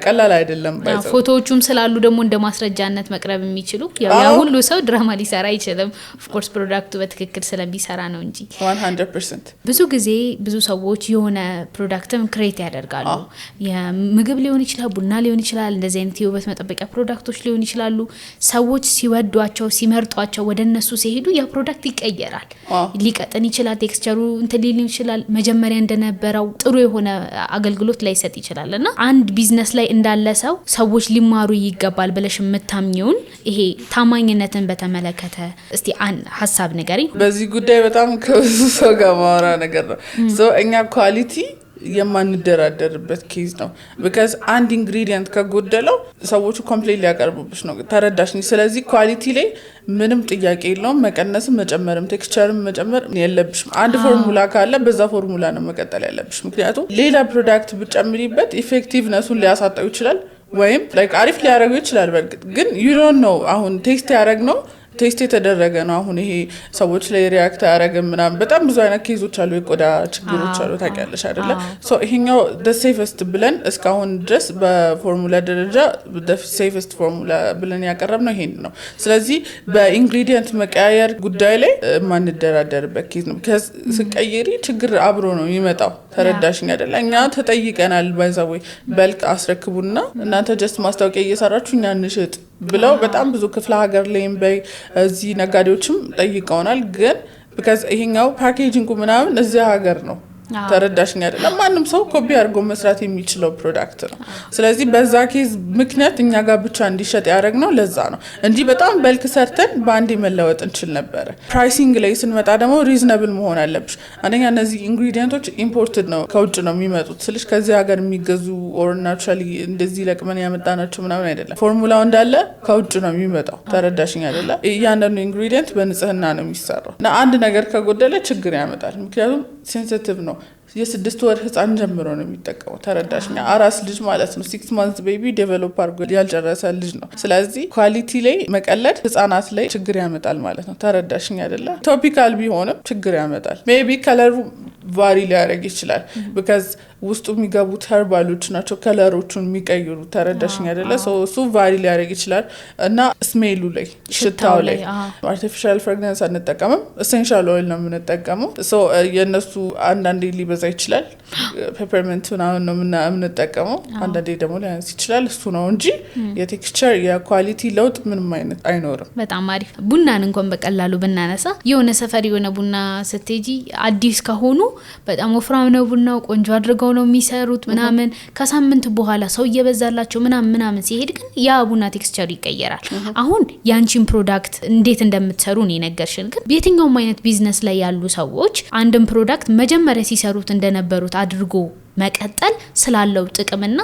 ቀላል አይደለም። ፎቶዎቹም ስላሉ ደግሞ እንደ ማስረጃነት መቅረብ የሚችሉ ያ ሁሉ ሰው ድራማ ሊሰራ አይችልም። ኦፍ ኮርስ ፕሮዳክቱ በትክክል ስለሚሰራ ነው እንጂ 100%። ብዙ ጊዜ ብዙ ሰዎች የሆነ ፕሮዳክትም ክሬት ያደርጋሉ። የምግብ ሊሆን ይችላል፣ ቡና ሊሆን ይችላል፣ እንደዚህ አይነት የውበት መጠበቂያ ፕሮዳክቶች ሊሆን ይችላሉ። ሰዎች ሲወዷቸው ሲመርጧቸው ወደነሱ ሲሄዱ ያ ፕሮዳክት ይቀየራል። ሊቀጥን ይችላል፣ ቴክስቸሩ እንትን ሊል ይችላል፣ መጀመሪያ እንደነበረው ጥሩ የሆነ አገልግሎት ላይ ሰጥ ይችላል። እና አንድ ቢዝነስ ላይ እንዳለ ሰው ሰዎች ሊማሩ ይገባል ብለሽ የምታምኚውን ይሄ ታማኝነትን በተመለከተ እስቲ ሀሳብ ንገሪኝ። በዚህ ጉዳይ በጣም ከብዙ ሰው ጋር ማወራ ነገር ነው። እኛ ኳሊቲ የማንደራደርበት ኬዝ ነው። because አንድ ኢንግሪዲየንት ከጎደለው ሰዎቹ ኮምፕሌት ሊያቀርቡብሽ ነው። ተረዳሽኝ? ስለዚህ ኳሊቲ ላይ ምንም ጥያቄ የለውም። መቀነስም መጨመርም ቴክስቸርም መጨመር የለብሽም። አንድ ፎርሙላ ካለ በዛ ፎርሙላ ነው መቀጠል ያለብሽ። ምክንያቱም ሌላ ፕሮዳክት ብጨምሪበት ኢፌክቲቭነሱን ሊያሳጣው ይችላል ወይም ላይክ አሪፍ ሊያደርገው ይችላል። በርግጥ ግን you don't know አሁን ቴስት ያደረግነው ቴስት የተደረገ ነው። አሁን ይሄ ሰዎች ላይ ሪያክት ያደረገ ምናምን በጣም ብዙ አይነት ኬዞች አሉ፣ የቆዳ ችግሮች አሉ። ታውቂያለሽ አይደለ? ይሄኛው the safest ብለን እስካሁን ድረስ በፎርሙላ ደረጃ the safest ፎርሙላ ብለን ያቀረብነው ይሄን ነው። ስለዚህ በኢንግሪዲየንት መቀያየር ጉዳይ ላይ ማንደራደርበት ኬዝ ነው። ስቀይሪ ችግር አብሮ ነው የሚመጣው። ተረዳሽኝ አይደለ? እኛ ተጠይቀናል። ባይዛው በልክ አስረክቡና እናንተ ጀስት ማስታወቂያ እየሰራችሁ እኛ እንሽጥ ብለው በጣም ብዙ ክፍለ ሀገር ላይም እዚህ ነጋዴዎችም ጠይቀውናል። ግን because ይሄኛው ፓኬጂንጉ ምናምን እዚህ ሀገር ነው። ተረዳሽኝ አይደለም? ማንም ሰው ኮፒ አድርጎ መስራት የሚችለው ፕሮዳክት ነው። ስለዚህ በዛ ኬዝ ምክንያት እኛ ጋር ብቻ እንዲሸጥ ያደረግነው ለዛ ነው እንጂ በጣም በልክ ሰርተን በአንዴ መለወጥ እንችል ነበር። ፕራይሲንግ ላይ ስንመጣ ደግሞ ሪዝነብል መሆን አለብሽ። አንደኛ እነዚህ ኢንግሪዲየንቶች ኢምፖርትድ ነው፣ ከውጭ ነው የሚመጡት ስልሽ ከዚህ ሀገር የሚገዙ ኦር ናቹራሊ እንደዚህ ለቅመን ያመጣናቸው ምናምን አይደለም። ፎርሙላው እንዳለ ከውጭ ነው የሚመጣው። ተረዳሽኝ አይደለ? እያንዳንዱ ኢንግሪዲየንት በንጽህና ነው የሚሰራው እና አንድ ነገር ከጎደለ ችግር ያመጣል። ምክንያቱም ሴንሲቲቭ ነው የ6 ወር ህፃን ጀምሮ ነው የሚጠቀመው ተረዳሽኛ አራስ ልጅ ማለት ነው 6 months ቤቢ ዴቨሎፕ አድርጎ ያልጨረሰ ልጅ ነው ስለዚህ ኳሊቲ ላይ መቀለድ ህፃናት ላይ ችግር ያመጣል ማለት ነው ተረዳሽኛ አይደለ ቶፒካል ቢሆንም ችግር ያመጣል ሜቢ ከለሩ ቫሪ ሊያደርግ ይችላል because ውስጡ የሚገቡት ኸርባሎች ናቸው ከለሮቹን የሚቀይሩ ተረዳሽኛ አይደለ እሱ ቫሪ ሊያደርግ ይችላል እና ስሜሉ ላይ ሽታው ላይ አርቲፊሻል ፍራግራንስ አንጠቀምም ኤሰንሻል ኦይል ነው የምንጠቀመው የነሱ አንዳንዴ ሊበዛ ይችላል ፔፐርመንት ምናምን ነው የምንጠቀመው አንዳንዴ ደግሞ ሊያንስ ይችላል እሱ ነው እንጂ የቴክስቸር የኳሊቲ ለውጥ ምንም አይነት አይኖርም በጣም አሪፍ ቡናን እንኳን በቀላሉ ብናነሳ የሆነ ሰፈር የሆነ ቡና ስትሄጂ አዲስ ከሆኑ በጣም ወፍራም ነው ቡናው ቆንጆ አድርገው ነው የሚሰሩት ምናምን ከሳምንት በኋላ ሰው እየበዛላቸው ምናምን ሲሄድ ግን ያ ቡና ቴክስቸር ይቀየራል አሁን ያንቺን ፕሮዳክት እንዴት እንደምትሰሩ ነው የነገርሽን ግን በየትኛውም አይነት ቢዝነስ ላይ ያሉ ሰዎች አንድን ፕሮዳክት መጀመሪያ ሲሰሩት እንደነበሩት አድርጎ መቀጠል ስላለው ጥቅምና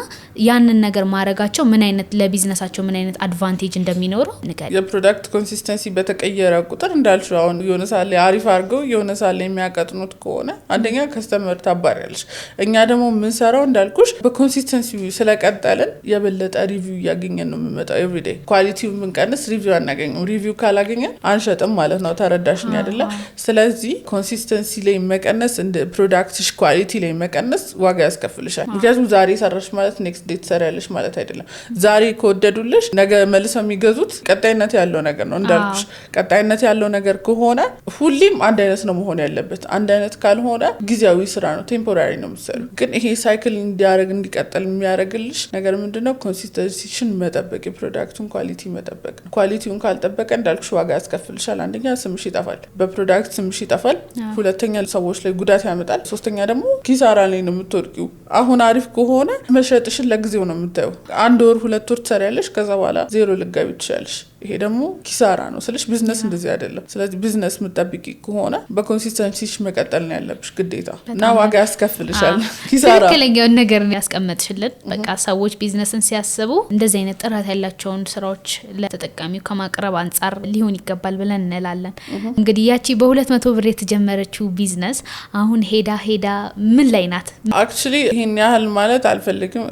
ያንን ነገር ማረጋቸው ምን አይነት ለቢዝነሳቸው ምን አይነት አድቫንቴጅ እንደሚኖረው ንገሪ የፕሮዳክት ኮንሲስተንሲ በተቀየረ ቁጥር እንዳልሽው አሁን የሆነ ሳለ አሪፍ አድርገው የሆነ ሳለ የሚያቀጥኑት ከሆነ አንደኛ ከስተመር ታባሪያለሽ እኛ ደግሞ የምንሰራው እንዳልኩሽ በኮንሲስተንሲ ስለቀጠልን የበለጠ ሪቪው ያገኘን ነው የምመጣው ኤቭሪዴይ ኳሊቲውን ብንቀንስ ሪቪው አናገኝም ሪቪው ካላገኘን አንሸጥም ማለት ነው ተረዳሽኝ አይደለ ስለዚህ ኮንሲስተንሲ ላይ መቀነስ እንደ ፕሮዳክትሽ ኳሊቲ ላይ መቀነስ ዋጋ ያስከፍልሻል ምክንያቱም ዛሬ ሰራሽ ማለት ኔክስት ዴት ሰራለሽ ማለት አይደለም ዛሬ ከወደዱልሽ ነገ መልሰው የሚገዙት ቀጣይነት ያለው ነገር ነው እንዳልኩሽ ቀጣይነት ያለው ነገር ከሆነ ሁሌም አንድ አይነት ነው መሆን ያለበት አንድ አይነት ካልሆነ ጊዜያዊ ስራ ነው ቴምፖራሪ ነው የምትሰሪው ግን ይሄ ሳይክል እንዲያረግ እንዲቀጥል የሚያረግልሽ ነገር ምንድነው ኮንሲስተንሲሽን መጠበቅ የፕሮዳክቱን ኳሊቲ መጠበቅ ኳሊቲውን ካልጠበቀ እንዳልኩሽ ዋጋ ያስከፍልሻል አንደኛ ስምሽ ይጠፋል በፕሮዳክት ስምሽ ይጠፋል ሁለተኛ ሰዎች ላይ ጉዳት ያመጣል ሶስተኛ ደግሞ ኪሳራ ላይ ነው የምትወርቂው አሁን አሪፍ ከሆነ መሸጥሽን ለጊዜው ነው የምታየው 1 ወር 2 ወር ትሰሪያለሽ ከዛ በኋላ ዜሮ ልጋቢ ትችያለሽ ይሄ ደግሞ ኪሳራ ነው ስለሽ ቢዝነስ እንደዚህ አይደለም ስለዚህ ቢዝነስ ምትጠብቂ ከሆነ በኮንሲስተንሲሽ መቀጠል ነው ያለብሽ ግዴታ እና ዋጋ ያስከፍልሻል ኪሳራ ትክክለኛው ነገር ያስቀመጥሽልን በቃ ሰዎች ቢዝነስን ሲያስቡ እንደዚህ አይነት ጥራት ያላቸውን ስራዎች ለተጠቃሚው ከማቅረብ አንፃር ሊሆን ይገባል ብለን እንላለን እንግዲህ ያቺ በ200 ብር የተጀመረችው ቢዝነስ አሁን ሄዳ ምን ላይ ናት actually ይሄን ያህል ማለት አልፈልግም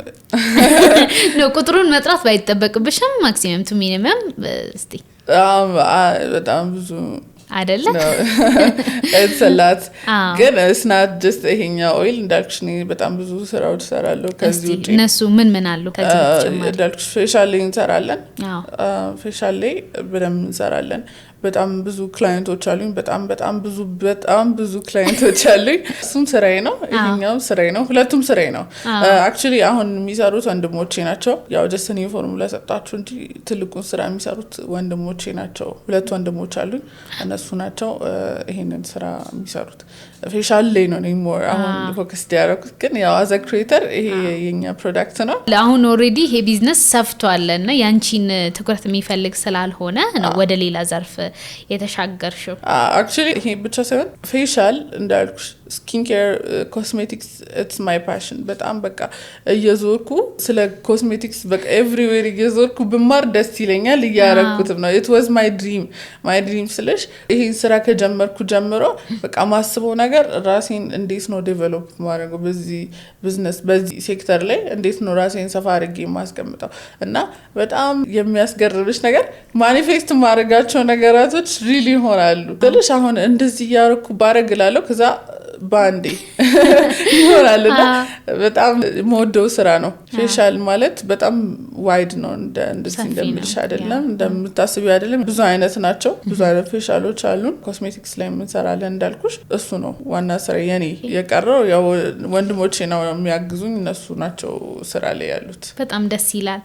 ነው ቁጥሩን መጥራት ባይጠበቅብሽም ማክሲመም ቱ ሚኒመም እስቲ በጣም ብዙ አይደለ it's a lot ግን it's not just ይሄኛው ኦይል እንዳልኩሽ ነው በጣም ብዙ ስራዎች ሰራለሁ ከዚህ ውጪ እነሱ ምን አሉ ከዚህ ተጨማሪ እንዳልኩሽ ፌሻል ላይ እንሰራለን ፌሻል ላይ በደንብ እንሰራለን በጣም ብዙ ክላይንቶች አሉኝ በጣም ብዙ ክላይንቶች አሉኝ እሱም ስራዬ ነው ይሄኛው ስራዬ ነው ሁለቱም ስራዬ ነው actually አሁን የሚሰሩት ወንድሞቼ ናቸው ያው just እኔ ፎርሙላ ሰጣችሁ እንጂ ትልቁን ስራ የሚሰሩት ወንድሞቼ ናቸው ሁለት ወንድሞች አሉኝ እነሱ ናቸው ይሄንን ስራ የሚሰሩት ፌሻል ላይ ነው ሞር አሁን ፎከስ ያደረኩት ግን ያው as a creator ይሄ የኛ ፕሮዳክት ነው አሁን ኦሬዲ ይሄ ቢዝነስ ሰፍቷልና ያንቺን ትኩረት የሚፈልግ ስላልሆነ ነው ወደ ሌላ ዘርፍ የተሻገርሽው actually ይሄ ብቻ ሳይሆን ፌሻል እንዳልኩሽ ስኪን ኬር ኮስሜቲክስ it's my passion በጣም በቃ እየዞርኩ ስለ ኮስሜቲክስ በቃ ኤቭሪዌር እየዞርኩ ብማር ደስ ይለኛል እያረኩትም ነው it was my dream ስለሽ ይሄ ስራ ከጀመርኩ ጀምሮ በቃ ማስበው ነገር ራሴን እንዴት ነው ዴቨሎፕ ማድረግ በዚህ ቢዝነስ በዚህ ሴክተር ላይ እንዴት ነው ራሴን ሰፋ አድርጌ ማስቀምጠው እና በጣም የሚያስገርምሽ ነገር ማኒፌስት ማድረጋቸው ነገራቶች ሪሊ ይሆናሉ ስለሽ አሁን እንደዚህ ያረኩ ባረግላለሁ ከዛ ባንዴ ይሆናልና በጣም ሞደው ስራ ነው ፌሻል ማለት በጣም ዋይድ ነው እንደዚህ እንደምልሽ አይደለም እንደምታስቢው አይደለም ብዙ አይነት ናቸው ብዙ አይነት ፌሻሎች አሉን ኮስሜቲክስ ላይ እንሰራለን እንዳልኩሽ እሱ ነው ዋና ስራ የኔ የቀረው ያው ወንድሞቼ ነው የሚያግዙኝ እነሱ ናቸው ስራ ላይ ያሉት በጣም ደስ ይላል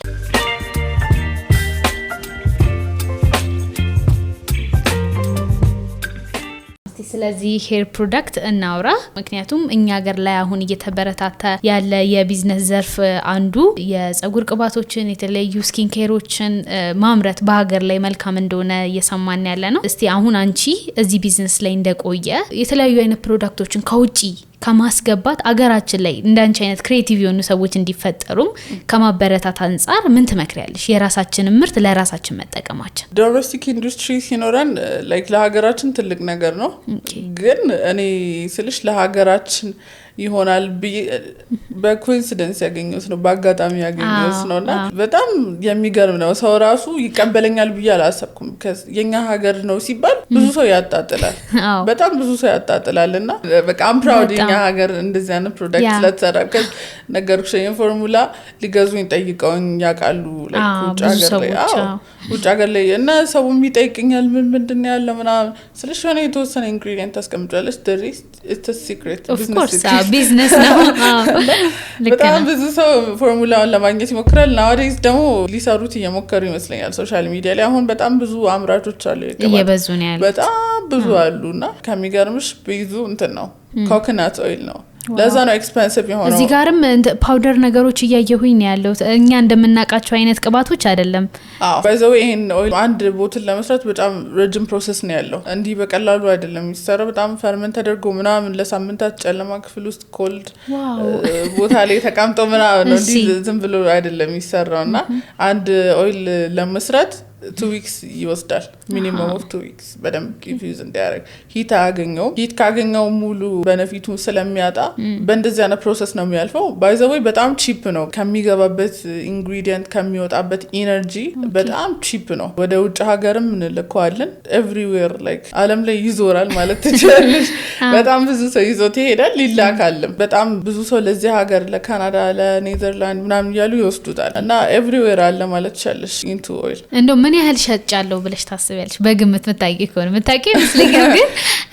ስለዚህ ሄር ፕሮዳክት እናውራ ምክንያቱም እኛ ሀገር ላይ አሁን እየተበረታታ ያለ የቢዝነስ ዘርፍ አንዱ የፀጉር ቅባቶችን የተለያዩ ስኪን ኬሮችን ማምረት በሀገር ላይ መልካም እንደሆነ እየሰማን ያለ ነው እስቲ አሁን አንቺ እዚህ ቢዝነስ ላይ እንደቆየ የተለያዩ አይነት ፕሮዳክቶችን ከውጪ ከማስገባት አገራችን ላይ እንዳንቺ አይነት ክሬቲቭ የሆኑ ሰዎች እንዲፈጠሩም ከማበረታታት አንፃር ምን ትመክሪያለሽ የራሳችንን ምርት ለራሳችን መጠቀማችን ዶሜስቲክ ኢንዱስትሪ ሲኖረን ላይክ ለሀገራችን ትልቅ ነገር ነው ግን እኔ ስልሽ ለሀገራችን ይሆናል በኮኢንሲደንስ ያገኘሁት ነው በአጋጣሚ ያገኘሁት ነውና በጣም የሚገርም ነው ሰው ራሱ ይቀበለኛል ብዬ አላሰብኩም የኛ ሀገር ነው ሲባል ብዙ ሰው ያጣጥላል በጣም ብዙ ሰው ያጣጥላልና በቃ አም ፕራውድ የኛ ሀገር እንደዚህ አይነት ፕሮዳክት ስለተሰራ ነገርኩሽ ፎርሙላ ሊገዙኝ ጠይቀውኝ ያውቃሉ ውጭ ሀገር ላይ እና ሰው የሚጠይቀኛል ምንድን ነው ያለው ምናምን ስለሽ ሆነ የተወሰነ ኢንግሪዲየንት ታስቀምጫለሽ the rest it's a secret business ነው በጣም ብዙ ሰው ፎርሙላውን ለማግኘት ይሞክራል nowadays ደግሞ ሊሰሩት እየሞከሩ ይመስለኛል ሶሻል ሚዲያ ላይ አሁን በጣም ብዙ አምራቾች አሉ እየበዙ ነው ያሉት በጣም ብዙ አሉና ከሚገርምሽ ብዙ እንትን ነው ኮኮናት ኦይል ነው ለዛ ነው ኤክስፔንሲቭ የሆነው እዚህ ጋርም ፓውደር ነገሮች እያየሁኝ ነው ያለው እኛ እንደምናቃቸው አይነት ቅባቶች አይደለም ባይዘው ይሄን ኦይል አንድ ቦትል ለመስራት በጣም ረጅም ፕሮሰስ ነው ያለው እንዲህ በቀላሉ አይደለም የሚሰራው በጣም ፈርመንት ተደርጎ ምናምን ለሳምንታት ጨለማ ክፍል ውስጥ ኮልድ ቦታ ላይ ተቀምጦ ምናምን ነው እንዲህ ዝም ብሎ አይደለም የሚሰራውና አንድ ኦይል ለመስራት 2 weeks ይወስዳል ሚኒመም ኦፍ 2 weeks በደንብ ዲፊውዝ እንዲያደርግ ሂት ካገኘው ሙሉ በነፊቱ ስለሚያጣ በእንደዚህ አይነት ፕሮሰስ ነው የሚያልፈው ባይዘዌይ በጣም ቺፕ ነው ከሚገባበት ኢንግሪዲየንት ከሚወጣበት ኢነርጂ በጣም ቺፕ ነው ወደ ውጭ ሀገርም እንልከዋለን ኤቭሪዌር ላይክ ዓለም ላይ ይዞራል ማለት ትችላለሽ በጣም ብዙ ሰው ይዞት ይሄዳል ሊላካልም በጣም ብዙ ሰው ለዚህ ሀገር ለካናዳ ለኔዘርላንድ ምናምን ያሉ ይወስዱታል እና ኤቭሪዌር አለ ማለት ትችላለሽ ኢንቱ ኦይል እንደው ምን ያህል ሸጫለሁ ብለሽ ታስቢያለሽ በግምት ምታቂ ከሆነ ምታቂ መስለኛል ግን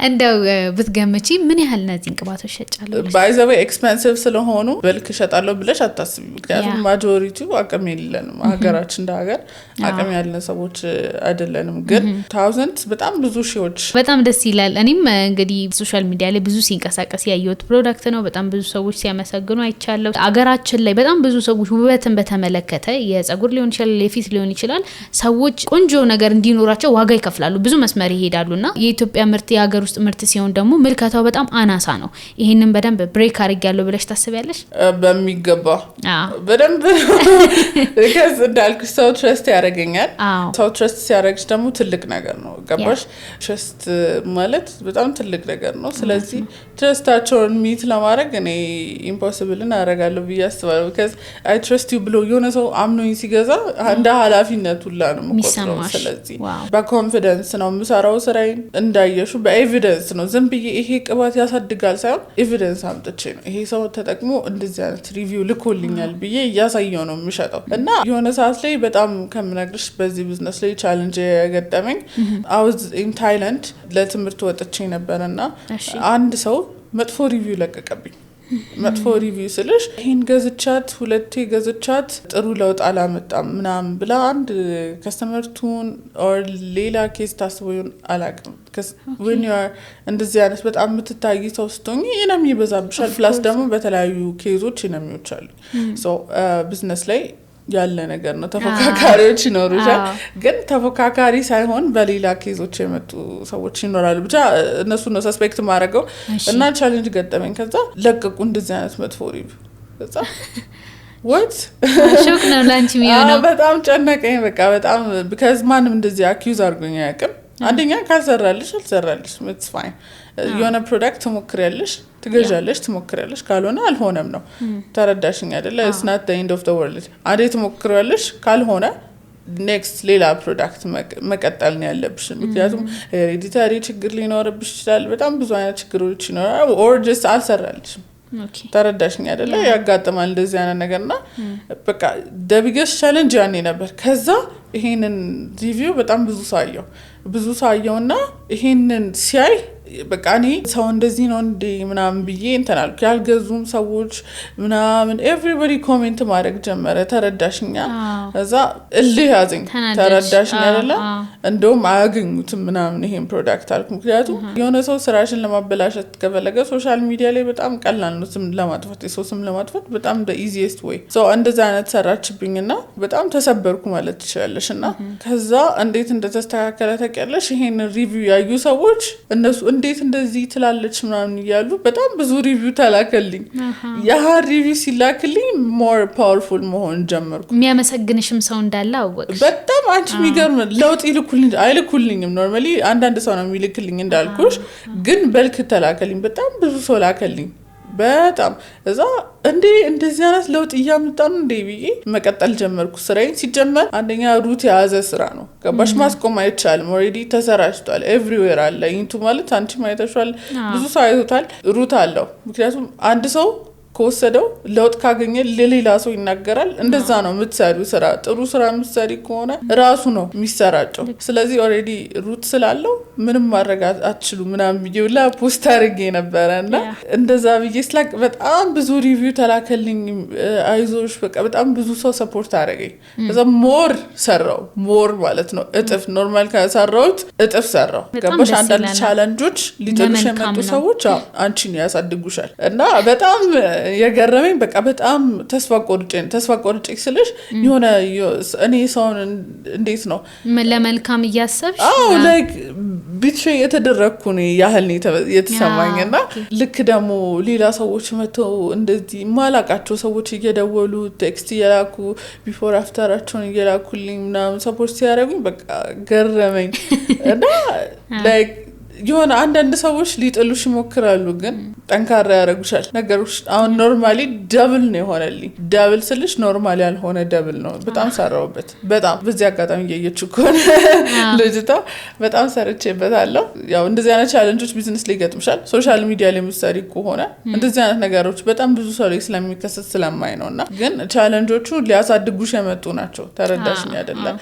እንደው ብትገምጪ ምን ያህል ነዚህ ቅባቶች ሸጫለሁ ባይዘው ኤክስፔንሲቭ ስለሆኑ በልክ ሸጣለሁ ብለሽ አታስቢ ምክንያቱም ማጆሪቲው አቅም የለንም ሀገራችን እንደ ሀገር አቅም ያለን ሰዎች አይደለንም ግን ታውዘንድስ በጣም ብዙ ሺዎች በጣም ደስ ይላል እኔም እንግዲህ ሶሻል ሚዲያ ላይ ብዙ ሲንቀሳቀስ ያየሁት ፕሮዳክት ነው በጣም ብዙ ሰዎች ሲያመሰግኑ አይቻለሁ አገራችን ላይ በጣም ብዙ ሰዎች ውበትን በተመለከተ የጸጉር ሊሆን ይችላል የፊት ሊሆን ይችላል ሰዎች ቆንጆ ነገር እንዲኖራቸው ዋጋ ይከፍላሉ ብዙ መስመር ይሄዳሉና የኢትዮጵያ ምርት የሀገር ውስጥ ምርት ሲሆን ደግሞ ምልከታው በጣም አናሳ ነው ይሄንን በደንብ ብሬክ አድርጊያለሁ ብለሽ ታስቢያለሽ በሚገባ በደንብ because እንዳልኩሽ ሰው ትረስት ያደርገኛል ሰው ትረስት ሲያደርግሽ ደግሞ ትልቅ ነገር ነው ገባሽ ትረስት ማለት በጣም ትልቅ ነገር ነው ስለዚህ ትረስታቸውን ሚት ለማድረግ እኔ ኢምፖሲብልን አደርጋለሁ ብዬ አስባለሁ because I trust you ብሎ የሆነ ሰው አምኖኝ ሲገዛ እንደ ኃላፊነቱ ነው መቆጥረው ስለዚህ በኮንፊደንስ ነው የምሰራው ስራዬን እንዳየሹ በኤቪደንስ ነው ዝም ብዬ ይሄ ቅባት ያሳድጋል ሳይሆን ኤቪደንስ አምጥቼ ነው ይሄ ሰው ተጠቅሞ እንደዚህ አይነት ሪቪው ልኮልኛል ብዬ እያሳየው ነው የምሸጠው እና የሆነ ሰዓት ላይ በጣም ከምነግርሽ በዚህ ቢዝነስ ላይ ቻሌንጅ ያገጠመኝ I was in Thailand ለትምህርት ወጥቼ ነበርና አንድ ሰው መጥፎ ሪቪው ለቀቀብኝ መጥፎ ሪቪው ስለሽ ይሄን ገዝቻት ሁለቴ ገዝቻት ጥሩ ለውጥ አላመጣም ምናምን ብላ አንድ ከስተመርቱን ኦር ሌላ ኬስ ታስቦን አላቅም when you are እንደዚህ አይነት በጣም የምትታይ ሰው ስትሆኚ እነም ይበዛብሻል ፕላስ ደግሞ በተለያዩ ኬዞች እነሚዎች አሉ so ቢዝነስ ላይ ያለ ነገር ነው ተፎካካሪዎች ይኖሩሻል ግን ተፎካካሪ ሳይሆን በሌላ ኬዞች የመጡ ሰዎች ይኖራሉ ብቻ እነሱ ነው ሰስፔክት ማድረገው እና ቻሌንጅ ገጠመኝ ከዛ ለቀቁ እንደዚህ አይነት መጥፎ ሪቪው ከዛ what ሾክ ነው ላንቺ የሚሆነው በጣም ጨነቀኝ በቃ በጣም because ማንም እንደዚህ አኪዩዝ አድርጎኝ አያውቅም አንደኛ ካልሰራልሽ አልሰራልሽ it's fine የሆነ ፕሮዳክት ትሞክሪያለሽ ትገዣለሽ ትሞክሪያለሽ ካልሆነ አልሆነም ነው ተረዳሽኝ አይደለ it's not the end of the world አዴ ትሞክሪያለሽ ካልሆነ ኔክስት ሌላ ፕሮዳክት መቀጠል ነው ያለብሽ ምክንያቱም ሄሬዲታሪ ችግር ሊኖርብሽ ይችላል በጣም ብዙ አይነት ችግሮች ይኖራሉ or just አልሰራልሽም ተረዳሽኝ አይደለ ያጋጥማል እንደዚህ አይነት ነገርና በቃ the biggest challenge ያኔ ነበር ከዛ ይሄንን ሪቪው በጣም ብዙ ሳየውና ይሄንን ሲያይ በቃ እኔ ሰው እንደዚህ ነው እንዴ ምናምን ብዬ እንተናል ያልገዙም ሰዎች ምናምን everybody ኮሜንት ማድረግ ጀመረ ተረዳሽኛ ከዛ እልህ ያዘኝ ተረዳሽኛ አይደለ እንደውም አያገኙትም ምናምን ይሄን ፕሮዳክት አልኩ ምክንያቱም የሆነ ሰው ስራሽን ለማበላሸት ከፈለገ ሶሻል ሚዲያ ላይ በጣም ቀላል ነው ስም ለማጥፋት የሰው ለማጥፋት በጣም the easiest way so እንደዛ አይነት ሰራችብኝና በጣም ተሰበርኩ ማለት ትችላለሽና ከዛ እንዴት እንደተስተካከለ ታውቂያለሽ ይሄን ሪቪው ያዩ ሰዎች እነሱ እንዴት እንደዚህ ትላለች ምናምን ይያሉ በጣም ብዙ ሪቪው ተላከልኝ ያ ሪቪው ሲላክልኝ more powerful መሆን ጀመርኩ የሚያመሰግንሽም ሰው እንዳለ አወቅ በጣም አንቺ የሚገርም ለውጥ አይልኩልኝም ኖርማሊ አንዳንድ ሰው ነው የሚልክልኝ እንዳልኩሽ ግን በልክ ተላከልኝ በጣም ብዙ ሰው ላከልኝ በጣም እዛ እንደዚህ አይነት ለውጥ እያመጣን እንዴ ብዬ መቀጠል ጀመርኩ ስራዬን። ሲጀመር አንደኛ ሩት የያዘ ስራ ነው ገባሽ፣ ማስቆም አይቻልም። ኦልሬዲ ተሰራጭቷል፣ ኤቭሪዌር አለ። ኢንቱ ማለት አንቺ ማይተሻል፣ ብዙ ሰው አይቶታል። ሩት አለው። ምክንያቱም አንድ ሰው ከወሰደው ለውጥ ካገኘ ለሌላ ሰው ይናገራል። እንደዛ ነው የምትሰሪው ስራ። ጥሩ ስራ የምትሰሪ ከሆነ ራሱ ነው የሚሰራጨው። ስለዚህ ኦልሬዲ ሩት ስላለው ምንም ማድረግ አትችሉ ምናምን ብዬ ላ ፖስት አድርጌ ነበረ እና እንደዛ ብዬ ስላቅ በጣም ብዙ ሪቪው ተላከልኝ። አይዞሽ በቃ በጣም ብዙ ሰው ሰፖርት አደረገኝ። ከዛ ሞር ማለት ነው እጥፍ ኖርማል ከሰራሁት እጥፍ ሰራው። ገባሽ? አንዳንድ ቻለንጆች ሊጥሉሽ የመጡ ሰዎች አንቺን ያሳድጉሻል እና በጣም የገረመኝ በቃ በጣም ተስፋ ቆርጬ ስልሽ የሆነ እኔ ሰውን እንዴት ነው ለመልካም እያሰብሽ ላይክ ቢትሬ የተደረግኩ ነው ያህል የተሰማኝና ልክ ደግሞ ሌላ ሰዎች መተው እንደዚህ ማላቃቸው ሰዎች እየደወሉ ቴክስት እየላኩ ቢፎር አፍተራቸውን እየላኩልኝ ምናምን ሰፖርት ሲያደርጉኝ በቃ ገረመኝ እና ላይክ የሆነ አንዳንድ ሰዎች ሊጥሉሽ ይሞክራሉ፣ ግን ጠንካራ ያደርጉሻል ነገሮች። አሁን ኖርማሊ ደብል ነው የሆነልኝ። ደብል ስልሽ ኖርማሊ ያልሆነ ደብል ነው። በጣም ሰራውበት። በጣም በዚህ አጋጣሚ እያየችው ከሆነ ልጅቷ በጣም ሰርቼበታለሁ። ያው እንደዚህ አይነት ቻሌንጆች ቢዝነስ ላይ ይገጥምሻል። ሶሻል ሚዲያ ላይ የምትሰሪ ከሆነ እንደዚህ አይነት ነገሮች በጣም ብዙ ሰው ላይ ስለሚከሰት ስለማይ ነውና፣ ግን ቻሌንጆቹ ሊያሳድጉሽ የመጡ ናቸው። ተረዳሽኝ አይደለም?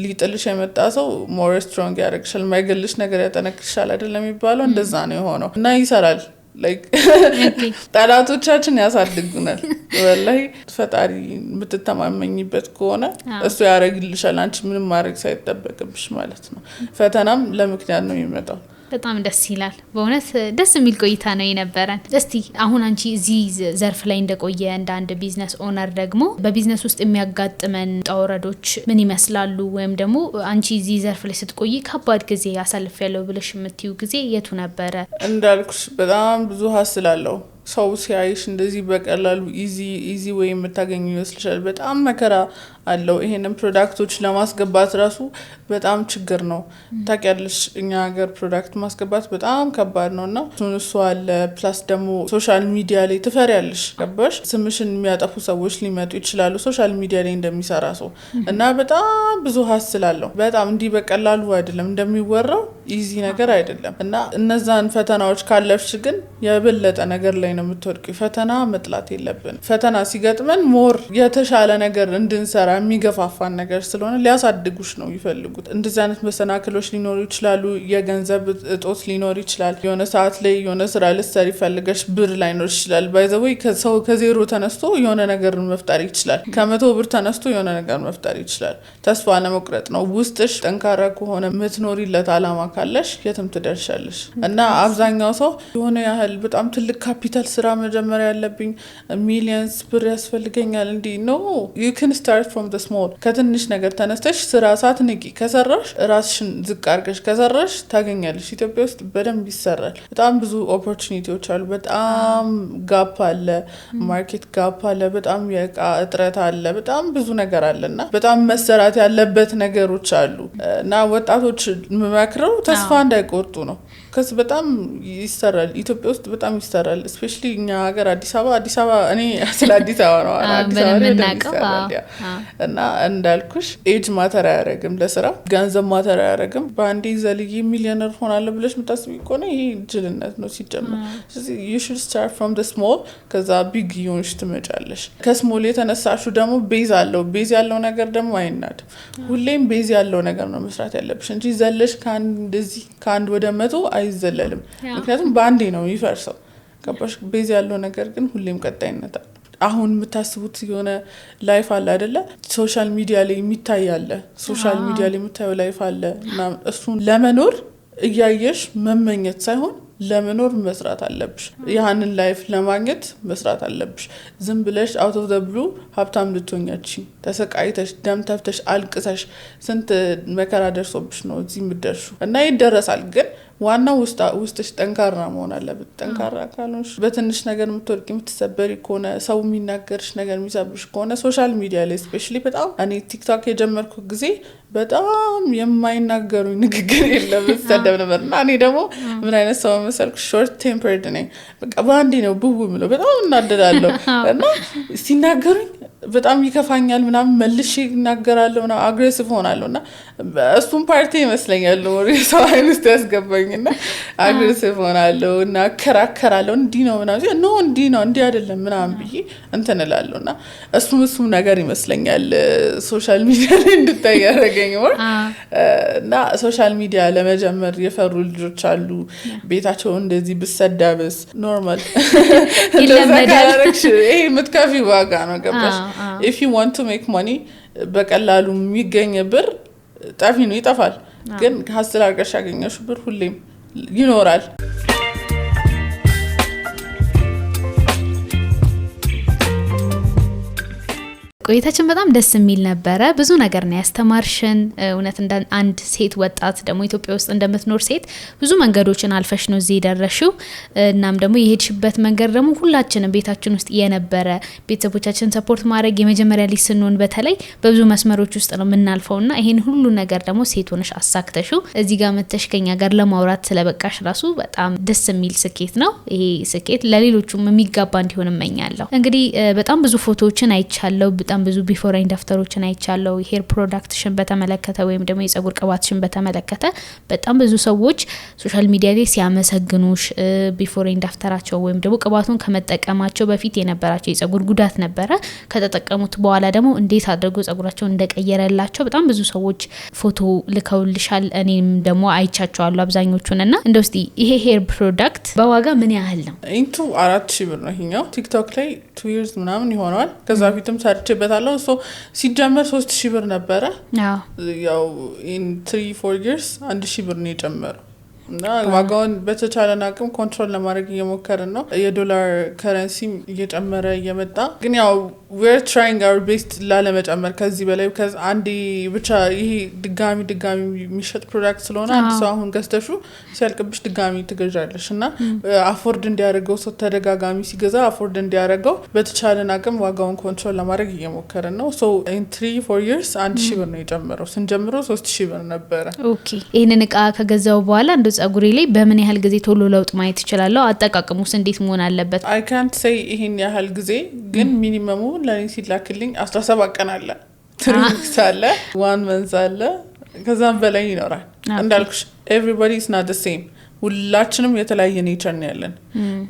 ሊጥልሽ የመጣ ሰው ሞር ስትሮንግ ያደርግሻል፣ ማይገልሽ ነገር ያጠነክርሻል አይደለም የሚባለው? እንደዛ ነው የሆነው እና ይሰራል። ላይክ ጠላቶቻችን ያሳድጉናል። ወላሂ ፈጣሪ የምትተማመኝበት ከሆነ እሱ ያደርግልሻል፣ አንቺ ምንም ማድረግ ሳይጠበቅብሽ ማለት ነው። ፈተናም ለምክንያት ነው የሚመጣው። በጣም ደስ ይላል። በእውነት ደስ የሚል ቆይታ ነው የነበረን። እስቲ አሁን አንቺ እዚህ ዘርፍ ላይ እንደቆየ እንደ አንድ ቢዝነስ ኦነር ደግሞ በቢዝነስ ውስጥ የሚያጋጥመን ጣውረዶች ምን ይመስላሉ? ወይም ደግሞ አንቺ እዚህ ዘርፍ ላይ ስትቆይ ከባድ ጊዜ አሳልፌያለሁ ብለሽ የምትዩ ጊዜ የቱ ነበረ? እንዳልኩሽ በጣም ብዙ ሀስላለሁ። ሰው ሲያይሽ እንደዚህ በቀላሉ ኢዚ ወይ የምታገኙ ይመስልሻል። በጣም መከራ አለው። ይሄንን ፕሮዳክቶች ለማስገባት ራሱ በጣም ችግር ነው። ታውቂያለሽ እኛ ሀገር ፕሮዳክት ማስገባት በጣም ከባድ ነውና እሱ አለ። ፕላስ ደግሞ ሶሻል ሚዲያ ላይ ትፈሪያለሽ። ገባሽ? ስምሽን የሚያጠፉ ሰዎች ሊመጡ ይችላሉ ሶሻል ሚዲያ ላይ እንደሚሰራ ሰው እና በጣም ብዙ ሀስላለሁ። በጣም እንዲህ በቀላሉ አይደለም እንደሚወራው ኢዚ ነገር አይደለም እና እነዛን ፈተናዎች ካለፍሽ ግን የበለጠ ነገር ላይ ነው የምትወድቂው። ፈተና መጥላት የለብን። ፈተና ሲገጥመን ሞር የተሻለ ነገር እንድንሰራ የሚገፋፋን ነገር ስለሆነ ሊያሳድጉሽ ነው ይፈልጉት። እንደዚህ አይነት መሰናክሎች ሊኖሩ ይችላሉ። የገንዘብ እጦት ሊኖር ይችላል። የሆነ ሰዓት ላይ የሆነ ስራ ልትሰሪ ፈልገሽ ብር ላይኖር ይችላል። ባይዘወይ ሰው ከዜሮ ተነስቶ የሆነ ነገር መፍጠር ይችላል። ከ100 ብር ተነስቶ የሆነ ነገር መፍጠር ይችላል። ተስፋ ለመቁረጥ ነው። ውስጥሽ ጠንካራ ከሆነ የምትኖሪለት አላማ ካለሽ የትም ትደርሻለሽ እና አብዛኛው ሰው የሆነ ያህል በጣም ትልቅ ካፒታል ስራ መጀመሪያ ያለብኝ ሚሊየንስ ብር ያስፈልገኛል እንዲ ነው። you can start from the small። ከትንሽ ነገር ተነስተሽ ስራ ሳትንቂ ከሰራሽ ራስሽን ዝቅ አድርገሽ ከሰራሽ ታገኛለሽ። ኢትዮጵያ ውስጥ በደንብ ይሰራል። በጣም ብዙ ኦፖርቹኒቲዎች አሉ። በጣም ጋፕ አለ፣ ማርኬት ጋፕ አለ፣ በጣም የእቃ እጥረት አለ፣ በጣም ብዙ ነገር አለና በጣም መሰራት ያለበት ነገሮች አሉ እና ወጣቶች መክረው ተስፋ እንዳይቆርጡ ነው። ከስ በጣም ይሰራል። ኢትዮጵያ ውስጥ በጣም ይሰራል። ስፔሻሊ እኛ ሀገር አዲስ አበባ እኔ ስለ አዲስ አበባ ነው አዲስ አበባ እና እንዳልኩሽ ኤጅ ማተር አያደርግም፣ ለስራ ገንዘብ ማተር አያደርግም። በአንዴ ዘልዬ ሚሊዮነር ሆናለሁ ብለሽ የምታስቢ ከሆነ ይሄ ጅልነት ነው ሲጀመር። ስለዚህ you should start from the small ከዛ ቢግ ይሆንሽ ትመጫለሽ። ከስሞል የተነሳሹ ደግሞ ቤዝ አለው። ቤዝ ያለው ነገር ደግሞ አይናድም። ሁሌም ቤዝ ያለው ነገር ነው መስራት ያለብሽ እንጂ ዘለሽ ከአንድ ወደ 100 አይዘለልም። ምክንያቱም በአንዴ ነው የሚፈርሰው። ገባሽ? ቤዝ ያለው ነገር ግን ሁሌም ቀጣይነት አለ። አሁን የምታስቡት የሆነ ላይፍ አለ አይደለ? ሶሻል ሚዲያ ላይ የሚታይ አለ። ሶሻል ሚዲያ ላይ የምታየው ላይፍ አለ እና እሱን ለመኖር እያየሽ መመኘት ሳይሆን ለመኖር መስራት አለብሽ። ያንን ላይፍ ለማግኘት መስራት አለብሽ። ዝም ብለሽ አውት ኦፍ ዘ ብሉ ሀብታም ልትሆኛች ተሰቃይተሽ ደም ተፍተሽ አልቅሰሽ ስንት መከራ ደርሶብሽ ነው እዚህ የምትደርሹ እና ይደረሳል። ግን ዋናው ውስጥሽ ጠንካራ መሆን አለበት። ጠንካራ ካልሆንሽ በትንሽ ነገር የምትወድቂ የምትሰበሪ ከሆነ ሰው የሚናገርሽ ነገር የሚሰብርሽ ከሆነ ሶሻል ሚዲያ ላይ ስፔሻሊ በጣም እኔ ቲክቶክ የጀመርኩ ጊዜ በጣም የማይናገሩኝ ንግግር የለም ተሰደብ ነበር እና እኔ ደግሞ ምን አይነት ሰው መሰልኩ ሾርት ቴምፐርድ ነኝ። በቃ ባንዴ ነው ብው ምለው በጣም እናደዳለሁ እና ሲናገሩኝ በጣም ይከፋኛል ምናምን መልሼ እናገራለሁ እና አግሬሲቭ ሆናለሁ እና እሱም ፓርቲ ይመስለኛል ነው ሰው አይን ውስጥ ያስገባኝና አግሬሲቭ ሆናለሁ እና ከራከራለሁ እንዲህ ነው ምናምን ነው እንዲህ አይደለም ምናምን ብዬ እንትን እላለሁ እና እሱም ነገር ይመስለኛል ሶሻል ሚዲያ ላይ እንድታይ ያደረገኝ እና ሶሻል ሚዲያ ለመጀመር የፈሩ ልጆች አሉ። ቤታቸው እንደዚህ ብሰዳብስ ኖርማል ይለመዳል። ይሄ የምትከፊ ዋጋ ነው ገባሽ? if you want to make money በቀላሉ የሚገኝ ብር ጠፊ ነው ይጠፋል። ግን ሀስል አርገሽ ያገኘሽው ብር ሁሌም ይኖራል። ቆይታችን በጣም ደስ የሚል ነበረ። ብዙ ነገር ነው ያስተማርሽን። እውነት እንደ አንድ ሴት ወጣት ደግሞ ኢትዮጵያ ውስጥ እንደምትኖር ሴት ብዙ መንገዶችን አልፈሽ ነው እዚህ ደረሽው። እናም ደግሞ የሄድሽበት መንገድ ደግሞ ሁላችንም ቤታችን ውስጥ የነበረ ቤተሰቦቻችን ሰፖርት ማድረግ የመጀመሪያ ልጅ ስንሆን በተለይ በብዙ መስመሮች ውስጥ ነው የምናልፈውና ይሄን ሁሉ ነገር ደግሞ ሴት ሆነሽ አሳክተሽው እዚህ ጋር መተሽ ከኛ ጋር ለማውራት ስለበቃሽ ራሱ በጣም ደስ የሚል ስኬት ነው። ይሄ ስኬት ለሌሎቹም የሚጋባ እንዲሆን እመኛለሁ። እንግዲህ በጣም ብዙ ፎቶዎችን አይቻለሁ። በጣም ብዙ ቢፎር ኤንድ አፍተሮችን አይቻለሁ። ሄር ፕሮዳክትሽን በተመለከተ ወይም ደግሞ የጸጉር ቅባትሽን በተመለከተ በጣም ብዙ ሰዎች ሶሻል ሚዲያ ላይ ሲያመሰግኑሽ ቢፎር ኤንድ አፍተራቸው ወይም ደግሞ ቅባቱን ከመጠቀማቸው በፊት የነበራቸው የጸጉር ጉዳት ነበረ። ከተጠቀሙት በኋላ ደግሞ እንዴት አድርጎ ጸጉራቸውን እንደቀየረላቸው በጣም ብዙ ሰዎች ፎቶ ልከውልሻል። እኔም ደግሞ አይቻቸዋለሁ አብዛኞቹን እና እንደው እስቲ ይሄ ሄር ፕሮዳክት በዋጋ ምን ያህል ነው? ኢንቱ 4000 ብር ነው ይሄኛው። ቲክቶክ ላይ 2 years ምናምን ይሆናል። ከዛ ፊትም ሰርቼበታለሁ። ሶ ሲጀመር 3000 ብር ነበረ። ያው ኢን 3-4 years 1000 ብር ነው የጨመረው እና ዋጋውን በተቻለን አቅም ኮንትሮል ለማድረግ እየሞከርን ነው። የዶላር ከረንሲ እየጨመረ እየመጣ ግን ያው we're trying our best ላለመጨመር ከዚህ በላይ አንዴ ብቻ ይሄ ድጋሚ የሚሸጥ ፕሮዳክት ስለሆነ አንድ ሰው አሁን ገዝተሹ ሲያልቅብሽ ድጋሚ ትገዣለሽ እና አፎርድ እንዲያደርገው ሰው ተደጋጋሚ ሲገዛ አፎርድ እንዲያደርገው በተቻለን አቅም ዋጋውን ኮንትሮል ለማድረግ እየሞከርን ነው። so in 3-4 years 1000 ብር ነው የጨመረው። ስንጀምረው 3000 ብር ነበረ። ኦኬ ይሄንን እቃ ከገዛው በኋላ እንደ ጸጉሬ ላይ በምን ያህል ጊዜ ቶሎ ለውጥ ማየት ይችላል? አጠቃቀሙስ እንዴት መሆን አለበት? I can't say ይሄን ያህል ጊዜ ግን ሚኒመሙ ለኔ ሲላክልኝ 17 ቀን አለ፣ 3 weeks አለ፣ 1 month አለ፣ ከዛም በላይ ይኖራል። እንዳልኩሽ everybody is not the same። ሁላችንም የተለያየ ኔቸር ነው ያለን።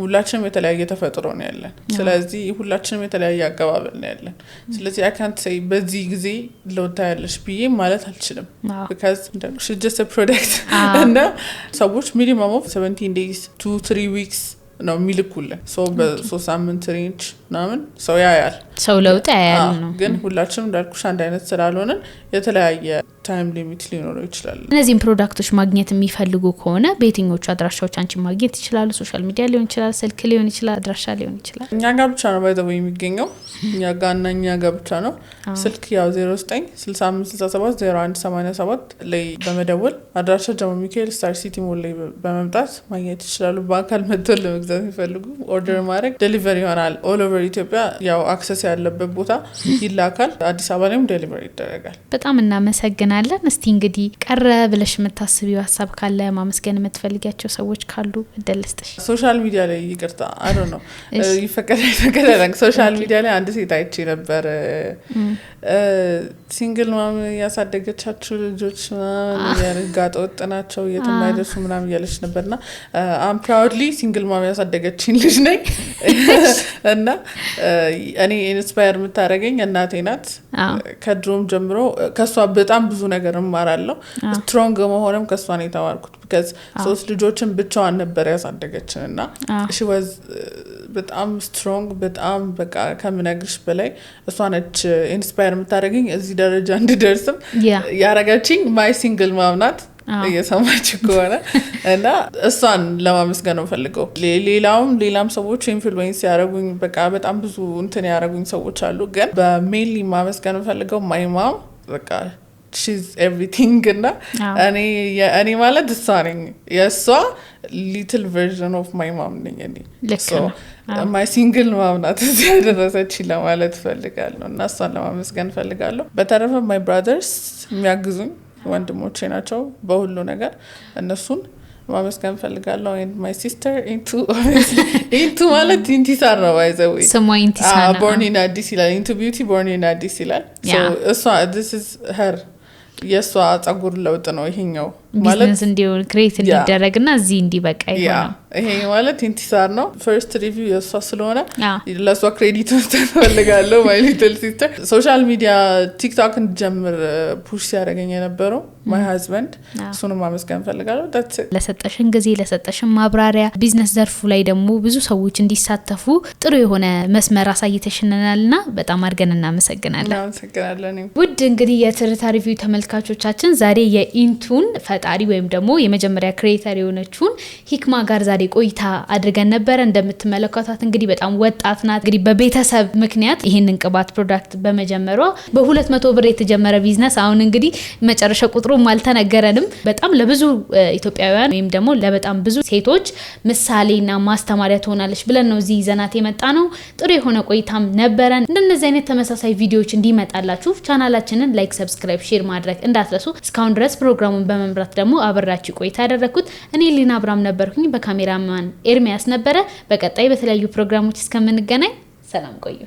ሁላችንም የተለያየ ተፈጥሮ ነው ያለን። ስለዚህ ሁላችንም የተለያየ አቀባበል ነው ያለን። ስለዚህ I can't say በዚህ ጊዜ ለውጥ ያለሽ ብዬ ማለት አልችልም because it's just a product እና ሰዎች minimum of 17 days to 3 weeks ነው የሚልኩልን። በ3 ሳምንት ሬንጅ ምናምን ሰው ያያል፣ ሰው ለውጥ ያያል ነው። ግን ሁላችንም እንዳልኩሽ አንድ አይነት ስላልሆነን የተለያየ ታይም ሊሚት ሊኖረው ይችላል። እነዚህን ፕሮዳክቶች ማግኘት የሚፈልጉ ከሆነ በየትኞቹ አድራሻዎች አንቺ ማግኘት ይችላሉ? ሶሻል ሚዲያ ሊሆን ይችላል፣ ስልክ ሊሆን ይችላል፣ አድራሻ ሊሆን ይችላል። እኛ ጋር ብቻ ነው ባይዘው የሚገኘው። እኛ ጋር ብቻ ነው። ስልክ ያው 0965670187 ላይ በመደወል አድራሻ ጀሞ ሚካኤል ስታር ሲቲ ሞል ላይ በመምጣት ማግኘት ይችላሉ። በአካል መጥተው ለመግዛት የሚፈልጉ ኦርደር ማድረግ ዴሊቨሪ ይሆናል። ኦል ኦቨር ኢትዮጵያ ያው አክሰስ ያለበት ቦታ ይላካል። አዲስ አበባ ላይም ዴሊቨሪ ይደረጋል። በጣም እናመሰግናለን። እስቲ እንግዲህ ቀረ ብለሽ የምታስቢው ሀሳብ ካለ ማመስገን የምትፈልጊያቸው ሰዎች ካሉ እድል ልስጥሽ። ሶሻል ሚዲያ ላይ ይቅርታ አይ ዶንት ኖ ይፈቀዳል። ሶሻል ሚዲያ ላይ አንድ ሴት አይቼ ነበር ሲንግል ማም ያሳደገቻችሁ ልጆች ምናምን ያርጋጥ ወጥ ናቸው የትም አይደርሱ ምናምን እያለች ነበርና አም ፕራውድሊ ሲንግል ማም ያሳደገችኝ ልጅ ነኝ እና እኔ ኢንስፓየር የምታደርገኝ እናቴ ናት። ከድሮም ጀምሮ ከሷ በጣም ብዙ ነገር እማራለሁ። ስትሮንግ መሆንም ከሷ ነው የተማርኩት because ሶስት ልጆችን ብቻዋን ነበር ያሳደገችን እና she was በጣም ስትሮንግ በጣም በቃ ከምነግርሽ በላይ እሷ ነች ኢንስፓየር የምታደርገኝ እዚህ ደረጃ እንድደርስም ያረጋችኝ ማይ ሲንግል ማም ናት። እየሰማች ከሆነ እና እሷን ለማመስገን ነው ፈልገው። ሌላም ሰዎች ኢንፍሉዌንስ ያደረጉኝ በቃ በጣም ብዙ እንትን ያደረጉኝ ሰዎች አሉ። ግን በሜንሊ ማመስገን ፈልገው ማይ ማም በቃ she's everything እና እኔ ማለት እሷ ነኝ የእሷ little version of my mom ነኝ እኔ so my single mom ናት እዚህ ያደረሰች ለማለት ፈልጋለሁ እና እሷን ለማመስገን ፈልጋለሁ በተረፈ my brothers የሚያግዙኝ ወንድሞቼ ናቸው በሁሉ ነገር እነሱን ማመስገን ፈልጋለሁ and my sister into ማለት ኢንቲሳር ነው by the way ስሟ ኢንቲሳር ነው born in Addis ይላል into beauty born in Addis ይላል so እሷ this is her የሷ ጸጉር ለውጥ ነው ይሄኛው ማለት ቢዝነስ እንዲሆን ክሬት እንዲደረግና እዚህ እንዲበቃ ይሆናል ይሄ ማለት ኢንቲሳር ነው ፈርስት ሪቪው የሷ ስለሆነ ለሷ ክሬዲት መስጠት ፈልጋለሁ my little sister ሶሻል ሚዲያ ቲክቶክ እንጀምር ፑሽ ሲያደርገኝ የነበረው my husband እሱንም ማመስገን ፈልጋለሁ that's it ለሰጠሽን ጊዜ ለሰጠሽን ማብራሪያ ቢዝነስ ዘርፉ ላይ ደግሞ ብዙ ሰዎች እንዲሳተፉ ጥሩ የሆነ መስመር አሳይተሽናልና በጣም አድርገን እናመሰግናለን ውድ እንግዲህ የትርታ ሪቪው ተመልካቾቻችን ዛሬ የኢንቱን ፈጣሪ ወይም ደግሞ የመጀመሪያ ክሬተር የሆነችውን ሂክማ ጋር ዛሬ ቆይታ አድርገን ነበር እንደምትመለከቷት እንግዲህ በጣም ወጣት ናት እንግዲህ በቤተሰብ ምክንያት ይሄንን ቅባት ፕሮዳክት በመጀመሯ በ200 ብር የተጀመረ ቢዝነስ አሁን እንግዲህ መጨረሻ ቁጥሩ ማልተነገረንም በጣም ለብዙ ኢትዮጵያውያን ወይም ደግሞ ለበጣም ብዙ ሴቶች ምሳሌና ማስተማሪያ ትሆናለች ብለን ነው እዚህ ይዘናት የመጣ ነው ጥሩ የሆነ ቆይታም ነበረን እንደነዚህ አይነት ተመሳሳይ ቪዲዮዎች እንዲመጣላችሁ ቻናላችንን ላይክ ሰብስክራይብ ሼር ማድረግ እንዳትረሱ እስካሁን ድረስ ፕሮግራሙን በመምራት ደግሞ አብራችሁ ቆይታ ያደረኩት እኔ ሊና አብራም ነበርኩኝ በካሜራማን ኤርሚያስ ነበረ በቀጣይ በተለያዩ ፕሮግራሞች እስከምንገናኝ ሰላም ቆዩ